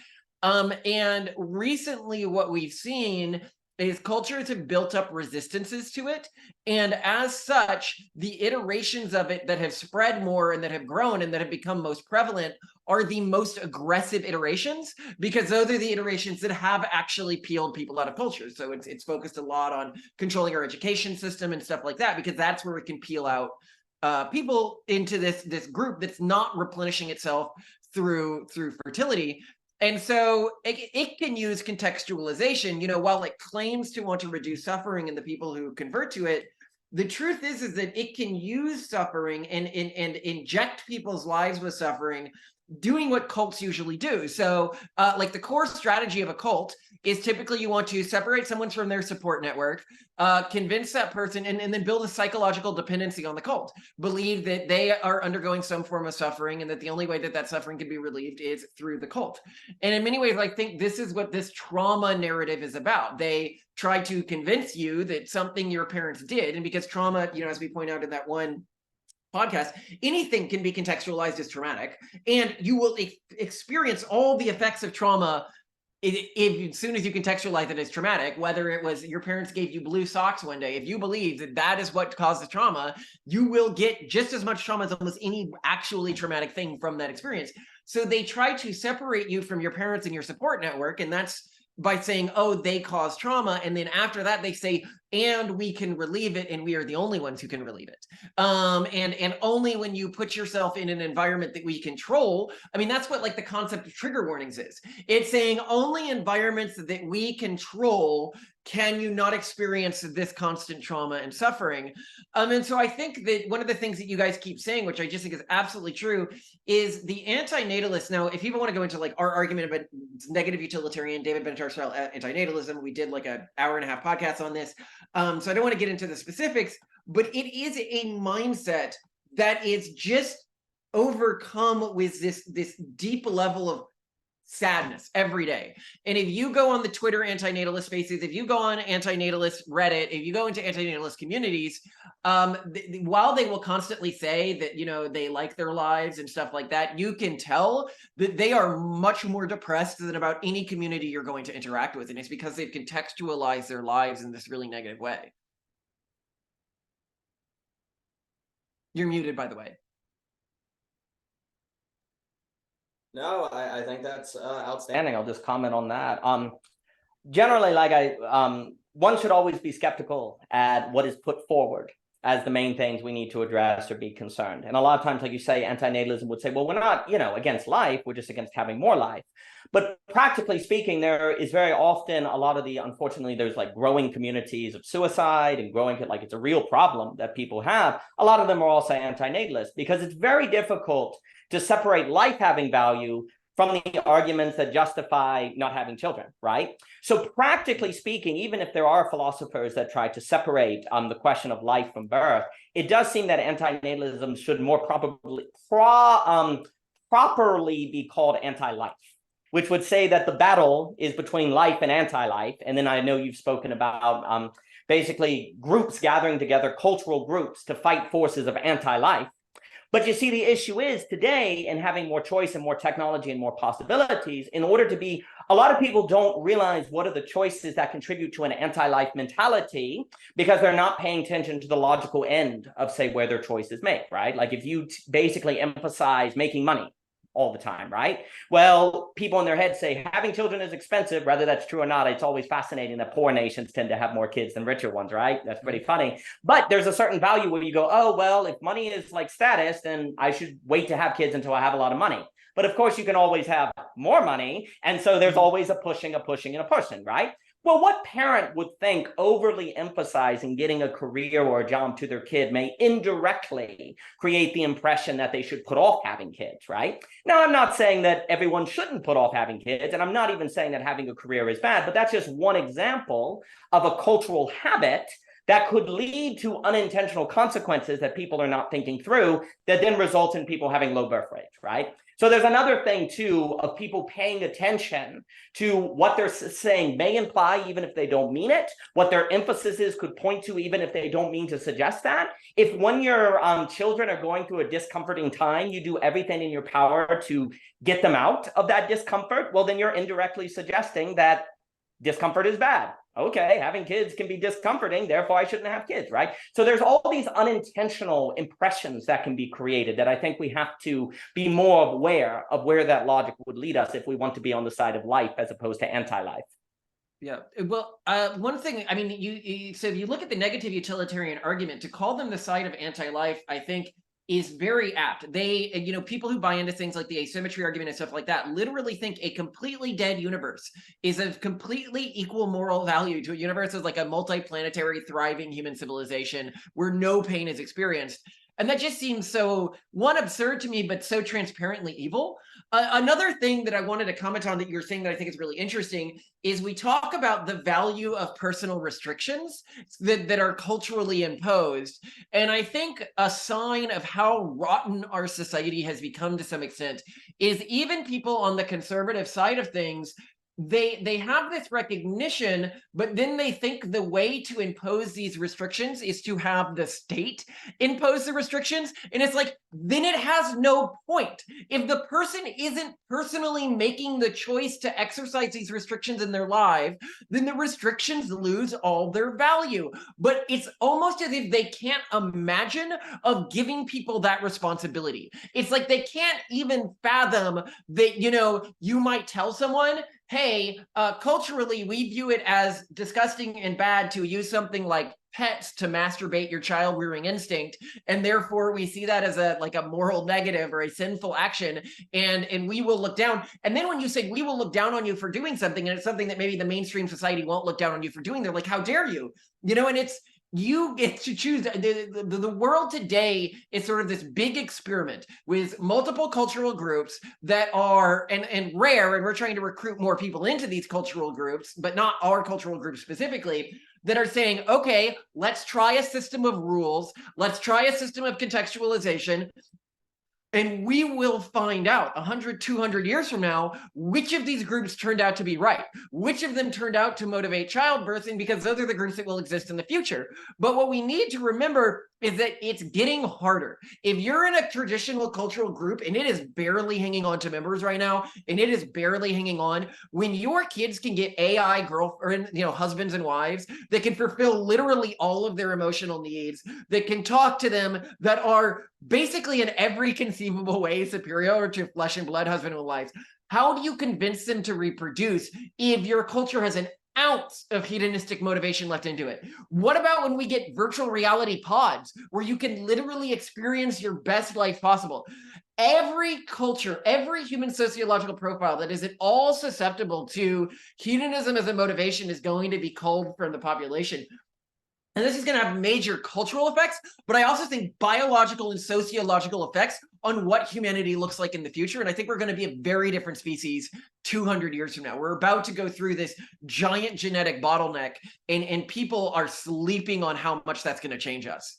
And recently what we've seen is cultures have built up resistances to it. And as such, the iterations of it that have spread more and that have grown and that have become most prevalent are the most aggressive iterations, because those are the iterations that have actually peeled people out of culture. So it's focused a lot on controlling our education system and stuff like that, because that's where it can peel out people into this group that's not replenishing itself through fertility. And so it can use contextualization, while it claims to want to reduce suffering in the people who convert to it. The truth is that it can use suffering and inject people's lives with suffering, doing what cults usually do. So like the core strategy of a cult is typically you want to separate someone from their support network, convince that person, and then build a psychological dependency on the cult. Believe that they are undergoing some form of suffering and that the only way that suffering can be relieved is through the cult. And in many ways, I think this is what this trauma narrative is about. They try to convince you that something your parents did, and because trauma, as we point out in that one podcast, anything can be contextualized as traumatic, and you will experience all the effects of trauma if as soon as you contextualize it as traumatic. Whether it was your parents gave you blue socks one day, if you believe that is what caused the trauma, you will get just as much trauma as almost any actually traumatic thing from that experience. So they try to separate you from your parents and your support network, and that's by saying, oh, they cause trauma. And then after that, they say, and we can relieve it, and we are the only ones who can relieve it. And only when you put yourself in an environment that we control. I mean, that's what like the concept of trigger warnings is. It's saying only environments that we control can you not experience this constant trauma and suffering. And so I think that one of the things that you guys keep saying, which I just think is absolutely true, is the anti-natalist. Now, if people want to go into like our argument about negative utilitarian, David Benatar style anti-natalism, we did like an hour-and-a-half podcast on this. So I don't want to get into the specifics, but it is a mindset that is just overcome with this deep level of sadness every day. And if you go on the Twitter anti-natalist spaces, if you go on anti-natalist Reddit, if you go into anti-natalist communities, while they will constantly say that, they like their lives and stuff like that, you can tell that they are much more depressed than about any community you're going to interact with. And it's because they've contextualized their lives in this really negative way. You're muted, by the way. No, I think that's outstanding. I'll just comment on that. Generally, one should always be skeptical at what is put forward as the main things we need to address or be concerned. And a lot of times, like you say, anti-natalism would say, well, we're not, against life, we're just against having more life. But practically speaking, there is very often a lot of unfortunately, there's like growing communities of suicide and growing, like it's a real problem that people have. A lot of them are also anti-natalist because it's very difficult to separate life having value from the arguments that justify not having children, right? So practically speaking, even if there are philosophers that try to separate the question of life from birth, it does seem that anti-natalism should more properly be called anti-life, which would say that the battle is between life and anti-life. And then I know you've spoken about basically groups gathering together, cultural groups, to fight forces of anti-life. But you see, the issue is today, in having more choice and more technology and more possibilities, in order to be, a lot of people don't realize what are the choices that contribute to an anti-life mentality because they're not paying attention to the logical end of, say, where their choices make, right? Like if you basically emphasize making money all the time, right? Well, people in their heads say having children is expensive. Whether that's true or not, it's always fascinating that poor nations tend to have more kids than richer ones, right? That's pretty funny. But there's a certain value where you go, oh, well, if money is like status, then I should wait to have kids until I have a lot of money. But of course, you can always have more money. And so there's always a pushing, and a pushing, right? Well, what parent would think overly emphasizing getting a career or a job to their kid may indirectly create the impression that they should put off having kids, right? Now, I'm not saying that everyone shouldn't put off having kids, and I'm not even saying that having a career is bad, but that's just one example of a cultural habit that could lead to unintentional consequences that people are not thinking through, that then results in people having low birth rates, right? So there's another thing too of people paying attention to what they're saying may imply, even if they don't mean it, what their emphasis is could point to, even if they don't mean to suggest that. If when your children are going through a discomforting time, you do everything in your power to get them out of that discomfort, well, then you're indirectly suggesting that discomfort is bad. Okay, having kids can be discomforting, therefore I shouldn't have kids, right? So there's all these unintentional impressions that can be created that I think we have to be more aware of where that logic would lead us if we want to be on the side of life as opposed to anti-life. Yeah, well, one thing, I mean, so if you look at the negative utilitarian argument, to call them the side of anti-life, I think is very apt. They, people who buy into things like the asymmetry argument and stuff like that literally think a completely dead universe is of completely equal moral value to a universe as like a multi-planetary thriving human civilization where no pain is experienced. And that just seems so, one, absurd to me, but so transparently evil. Another thing that I wanted to comment on that you're saying that I think is really interesting is we talk about the value of personal restrictions that are culturally imposed. And I think a sign of how rotten our society has become to some extent is even people on the conservative side of things, they have this recognition, but then they think the way to impose these restrictions is to have the state impose the restrictions. And it's like, then it has no point. If the person isn't personally making the choice to exercise these restrictions in their life, then the restrictions lose all their value. But it's almost as if they can't imagine of giving people that responsibility. It's like they can't even fathom that, you might tell someone, hey, culturally, we view it as disgusting and bad to use something like pets to masturbate your child rearing instinct, and therefore we see that as a moral negative or a sinful action, and we will look down. And then when you say we will look down on you for doing something, and it's something that maybe the mainstream society won't look down on you for doing, they're like, how dare you? And it's, you get to choose. The world today is sort of this big experiment with multiple cultural groups that are and rare, and we're trying to recruit more people into these cultural groups, but not our cultural groups specifically, that are saying, okay, let's try a system of rules, let's try a system of contextualization, and we will find out 100, 200 years from now, which of these groups turned out to be right, which of them turned out to motivate childbirthing, because those are the groups that will exist in the future. But what we need to remember is that it's getting harder. If you're in a traditional cultural group and it is barely hanging on to members right now, and it is barely hanging on, when your kids can get AI girlfriend, husbands and wives that can fulfill literally all of their emotional needs, that can talk to them, that are basically in every conceivable way superior to flesh and blood husband and wives, how do you convince them to reproduce if your culture has an ounce of hedonistic motivation left into it? What about when we get virtual reality pods where you can literally experience your best life possible? Every culture, every human sociological profile that is at all susceptible to hedonism as a motivation is going to be culled from the population. And this is going to have major cultural effects, but I also think biological and sociological effects on what humanity looks like in the future. And I think we're going to be a very different species 200 years from now. We're about to go through this giant genetic bottleneck, and people are sleeping on how much that's going to change us.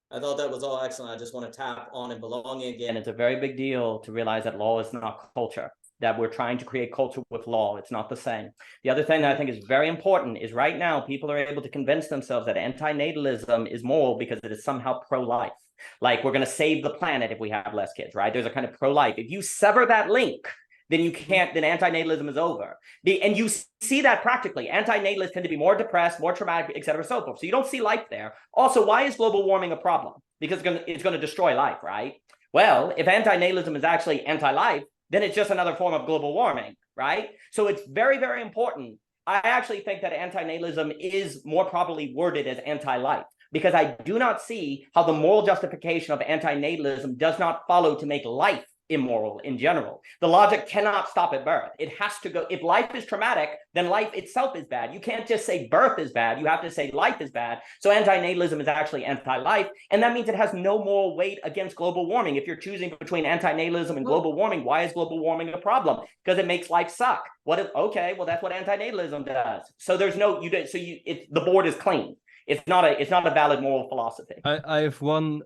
I thought that was all excellent. I just want to tap on and belonging again. It's a very big deal to realize that law is not culture, that we're trying to create culture with law. It's not the same. The other thing that I think is very important is right now people are able to convince themselves that anti-natalism is moral because it is somehow pro-life. Like we're going to save the planet if we have less kids, right? There's a kind of pro-life. If you sever that link, then then anti-natalism is over. And you see that practically. Anti-natalists tend to be more depressed, more traumatic, et cetera, so forth. So you don't see life there. Also, why is global warming a problem? Because it's going to destroy life, right? Well, if anti-natalism is actually anti-life, then it's just another form of global warming, right? So it's very, very important. I actually think that anti-natalism is more properly worded as anti-life, because I do not see how the moral justification of anti-natalism does not follow to make life immoral in general. The logic cannot stop at birth. It has to go. If life is traumatic, then life itself is bad. You can't just say birth is bad. You have to say life is bad. So antinatalism is actually anti-life. And that means it has no moral weight against global warming. If you're choosing between antinatalism and global warming, why is global warming a problem? Because it makes life suck. Okay, well, that's what antinatalism does. So there's no, the board is clean. It's not a valid moral philosophy. I have one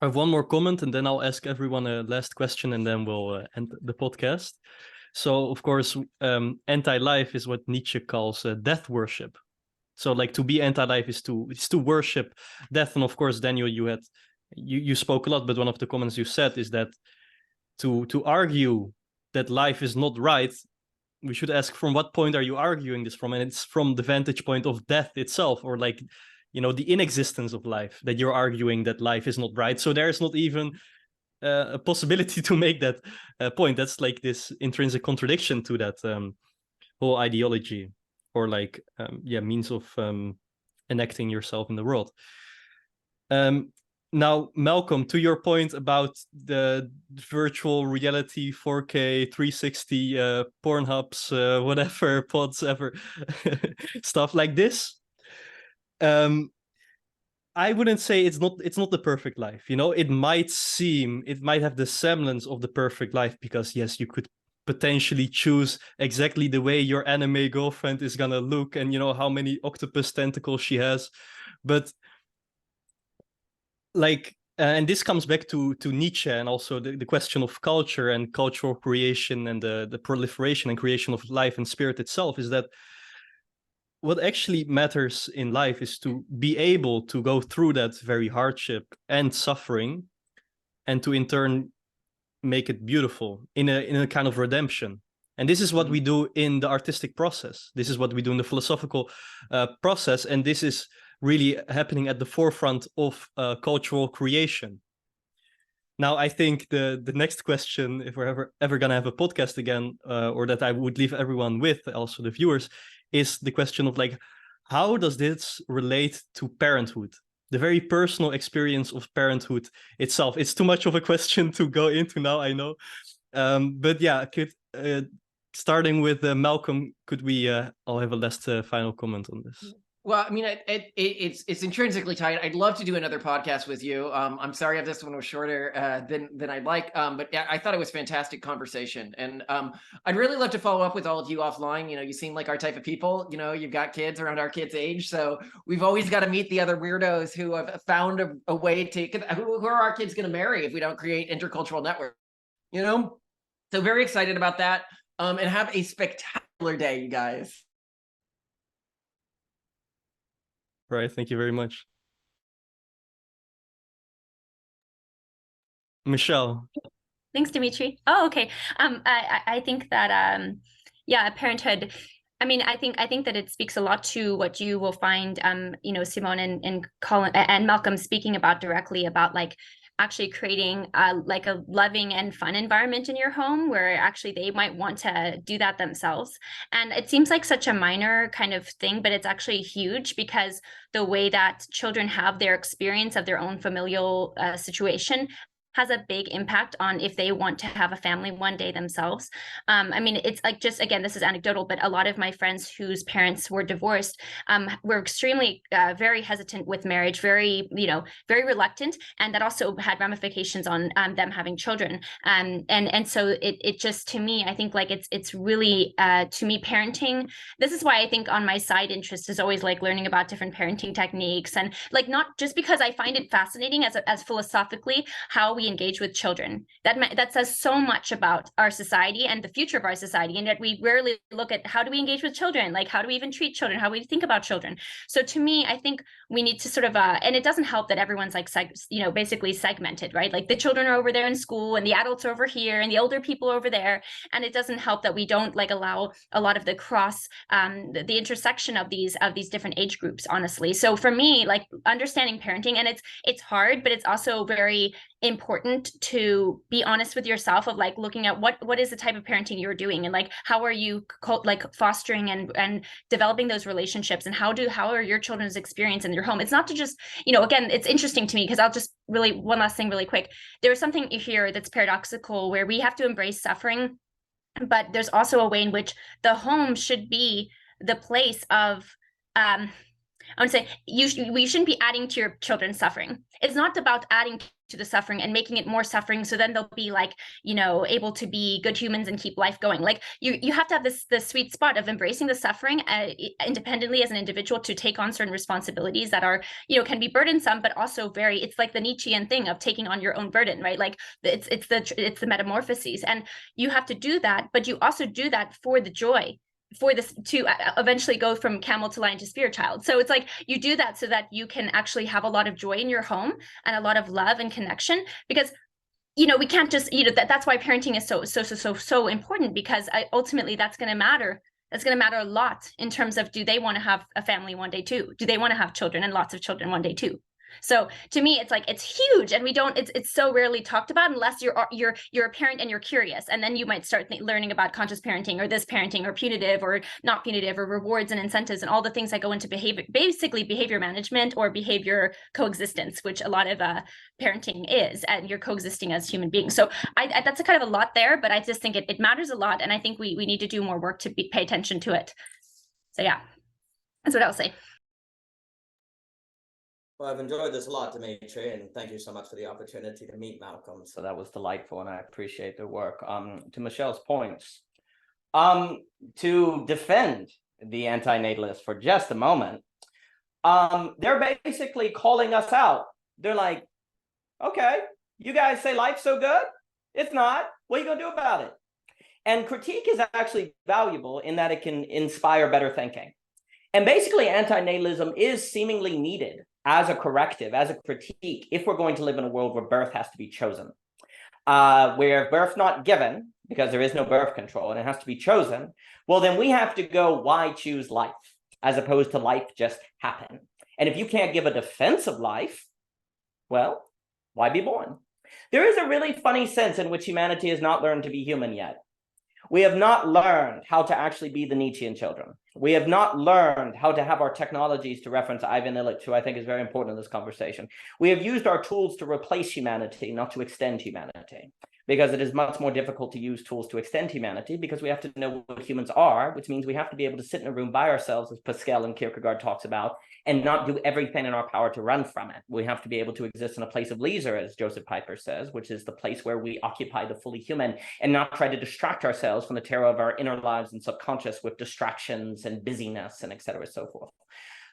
more comment, and then I'll ask everyone a last question, and then we'll end the podcast. So, of course, anti-life is what Nietzsche calls death worship. So, like, to be anti-life is to worship death. And of course, Daniel, you spoke a lot, but one of the comments you said is that to argue that life is not right, we should ask, from what point are you arguing this from? And it's from the vantage point of death itself, or like, the inexistence of life, that you're arguing that life is not right. So there's not even a possibility to make that point. That's like this intrinsic contradiction to that whole ideology, or like, means of enacting yourself in the world. Now, Malcolm, to your point about the virtual reality, 4K, 360, Pornhubs, whatever, pods ever, stuff like this. I wouldn't say it's not the perfect life. It might have the semblance of the perfect life, because yes, you could potentially choose exactly the way your anime girlfriend is gonna look, and how many octopus tentacles she has. But like, and this comes back to Nietzsche, and also the question of culture and cultural creation, and the proliferation and creation of life and spirit itself, is that what actually matters in life is to be able to go through that very hardship and suffering, and to in turn make it beautiful in a kind of redemption. And this is what we do in the artistic process. This is what we do in the philosophical process. And this is really happening at the forefront of cultural creation. Now, I think the next question, if we're ever going to have a podcast again, or that I would leave everyone with, also the viewers, is the question of, like, how does this relate to parenthood? The very personal experience of parenthood itself. It's too much of a question to go into now, I know. But yeah, starting with Malcolm, could we all have a last final comment on this? Well, I mean, it's intrinsically tied. I'd love to do another podcast with you. I'm sorry if this one was shorter than I'd like, but yeah, I thought it was fantastic conversation, and I'd really love to follow up with all of you offline. You seem like our type of people. You've got kids around our kids' age, so we've always got to meet the other weirdos who have found a way to. Who are our kids going to marry if we don't create intercultural networks? So very excited about that. And have a spectacular day, you guys. Right, thank you very much. Michelle. Thanks, Dimitri. Oh, okay. I think that parenthood. I mean, I think that it speaks a lot to what you will find, Simone and Colin and Malcolm speaking about directly about, like, actually creating like a loving and fun environment in your home, where actually they might want to do that themselves. And it seems like such a minor kind of thing, but it's actually huge, because the way that children have their experience of their own familial situation has a big impact on if they want to have a family one day themselves. I mean, it's like, just again, this is anecdotal, but a lot of my friends whose parents were divorced were extremely very hesitant with marriage, very reluctant, and that also had ramifications on them having children. And so it just, to me, I think, like, it's really to me, parenting. This is why I think on my side interest is always like learning about different parenting techniques, and like, not just because I find it fascinating as philosophically how we engage with children. That says so much about our society and the future of our society, and that we rarely look at how do we engage with children, like how do we even treat children, how do we think about children. So to me, I think we need to sort of and it doesn't help that everyone's like basically segmented, right? Like the children are over there in school, and the adults are over here, and the older people over there, and it doesn't help that we don't like allow a lot of the cross the intersection of these different age groups, honestly. So for me, like, understanding parenting, and it's hard, but it's also very important to be honest with yourself of like looking at what is the type of parenting you're doing, and like how are you like fostering and developing those relationships, and how are your children's experience in your home. It's not to just, you know, again, it's interesting to me because I'll just really, one last thing really quick. There's something here that's paradoxical where we have to embrace suffering, but there's also a way in which the home should be the place of I would say we shouldn't be adding to your children's suffering. It's not about adding to the suffering and making it more suffering so then they'll be like, you know, able to be good humans and keep life going. Like you have to have this sweet spot of embracing the suffering independently as an individual to take on certain responsibilities that are, you know, can be burdensome, but also very, it's like the Nietzschean thing of taking on your own burden, right? Like it's the metamorphoses, and you have to do that, but you also do that for the joy, for this to eventually go from camel to lion to spirit child. So it's like you do that so that you can actually have a lot of joy in your home and a lot of love and connection, because, you know, we can't just, you know, that's why parenting is so important, because ultimately that's going to matter. That's going to matter a lot in terms of, do they want to have a family one day too? Do they want to have children and lots of children one day too? So to me, it's like, it's huge, and we don't, it's so rarely talked about unless you're a parent and you're curious, and then you might start learning about conscious parenting or this parenting or punitive or not punitive or rewards and incentives and all the things that go into behavior, basically behavior management or behavior coexistence, which a lot of parenting is, and you're coexisting as human beings. So I that's a kind of a lot there, but I just think it matters a lot, and I think we need to do more work to pay attention to it. So yeah, that's what I'll say. Well, I've enjoyed this a lot, Dimitri, and thank you so much for the opportunity to meet Malcolm. So that was delightful, and I appreciate the work. To Michelle's points, to defend the anti-natalists for just a moment, they're basically calling us out. They're like, okay, you guys say life's so good? It's not. What are you going to do about it? And critique is actually valuable in that it can inspire better thinking. And basically, anti-natalism is seemingly needed as a corrective, as a critique, if we're going to live in a world where birth has to be chosen, where birth not given, because there is no birth control and it has to be chosen, well, then we have to go, why choose life, as opposed to life just happen. And if you can't give a defense of life, well, why be born? There is a really funny sense in which humanity has not learned to be human yet. We have not learned how to actually be the Nietzschean children. We have not learned how to have our technologies, to reference Ivan Illich, who I think is very important in this conversation. We have used our tools to replace humanity, not to extend humanity, because it is much more difficult to use tools to extend humanity, because we have to know what humans are, which means we have to be able to sit in a room by ourselves, as Pascal and Kierkegaard talks about, and not do everything in our power to run from it. We have to be able to exist in a place of leisure, as Joseph Piper says, which is the place where we occupy the fully human, and not try to distract ourselves from the terror of our inner lives and subconscious with distractions and busyness and et cetera, so forth.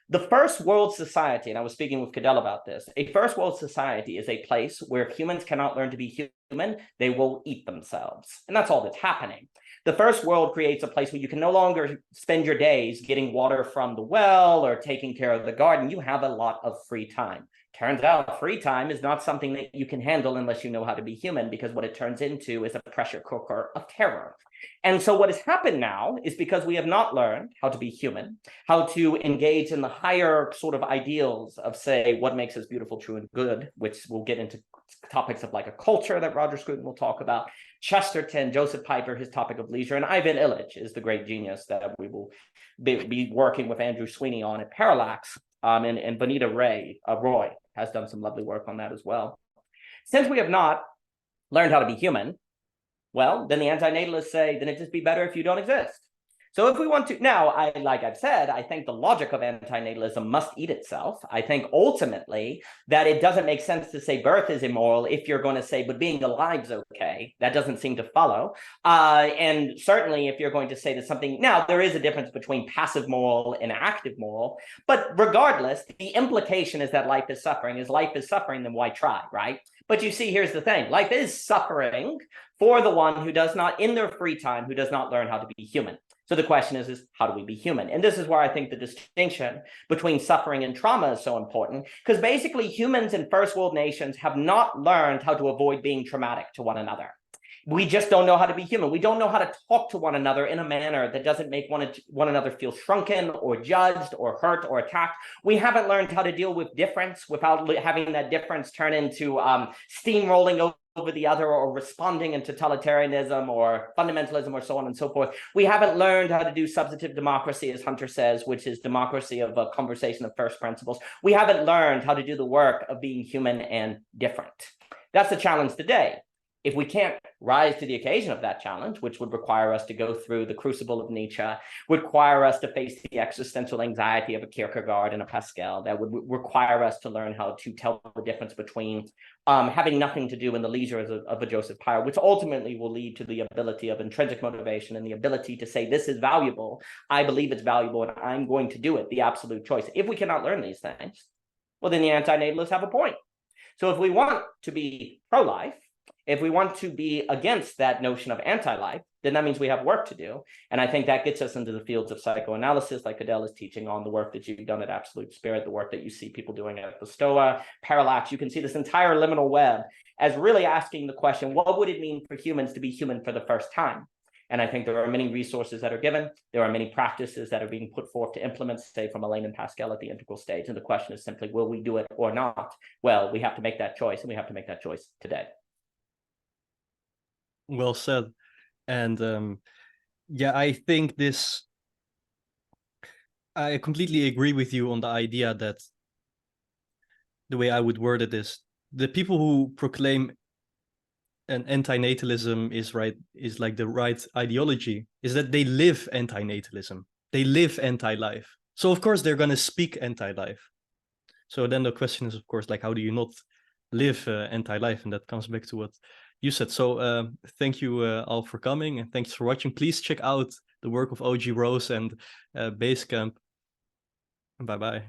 The first world society, and I was speaking with Cadell about this, a first world society is a place where if humans cannot learn to be human, they will eat themselves. And that's all that's happening. The first world creates a place where you can no longer spend your days getting water from the well or taking care of the garden. You have a lot of free time. Turns out free time is not something that you can handle unless you know how to be human, because what it turns into is a pressure cooker of terror. And so what has happened now is, because we have not learned how to be human, how to engage in the higher sort of ideals of, say, what makes us beautiful, true, and good, which we'll get into topics of like a culture that Roger Scruton will talk about, Chesterton, Joseph Piper, his topic of leisure, and Ivan Illich is the great genius that we will be working with Andrew Sweeney on at Parallax, and Bonita Roy has done some lovely work on that as well. Since we have not learned how to be human, well, then the anti-natalists say, then it'd just be better if you don't exist. So if we want to, now, like I've said, I think the logic of anti-natalism must eat itself. I think ultimately that it doesn't make sense to say birth is immoral if you're going to say, but being alive's okay. That doesn't seem to follow. And certainly if you're going to say that something, now there is a difference between passive moral and active moral, but regardless, the implication is that life is suffering. As life is suffering, then why try, right? But you see, here's the thing. Life is suffering for the one who does not, in their free time, who does not learn how to be human. So the question is how do we be human? And this is where I think the distinction between suffering and trauma is so important, because basically humans in first world nations have not learned how to avoid being traumatic to one another. We just don't know how to be human. We don't know how to talk to one another in a manner that doesn't make one another feel shrunken or judged or hurt or attacked. We haven't learned how to deal with difference without having that difference turn into steamrolling over the other or responding in totalitarianism or fundamentalism or so on and so forth. We haven't learned how to do substantive democracy, as Hunter says, which is democracy of a conversation of first principles. We haven't learned how to do the work of being human and different. That's the challenge today. If we can't rise to the occasion of that challenge, which would require us to go through the crucible of Nietzsche, would require us to face the existential anxiety of a Kierkegaard and a Pascal, that would require us to learn how to tell the difference between having nothing to do in the leisure of a Joseph Pye, which ultimately will lead to the ability of intrinsic motivation and the ability to say, this is valuable, I believe it's valuable, and I'm going to do it, the absolute choice. If we cannot learn these things, well, then the anti-natalists have a point. So if we want to be pro-life, if we want to be against that notion of anti-life, then that means we have work to do. And I think that gets us into the fields of psychoanalysis, like Adele is teaching on, the work that you've done at Absolute Spirit, the work that you see people doing at the Stoa, Parallax. You can see this entire liminal web as really asking the question, what would it mean for humans to be human for the first time? And I think there are many resources that are given. There are many practices that are being put forth to implement, say, from Elaine and Pascal at the integral stage. And the question is simply, will we do it or not? Well, we have to make that choice, and we have to make that choice today. Well said. And yeah, I think I completely agree with you on the idea that the way I would word it is, the people who proclaim an anti-natalism is like the right ideology, is that they live anti-natalism. They live anti-life. So of course they're going to speak anti-life. So then the question is, of course, like, how do you not live anti-life? And that comes back to what you said. So thank you all for coming, and thanks for watching. Please check out the work of OG Rose and Basecamp. Bye-bye.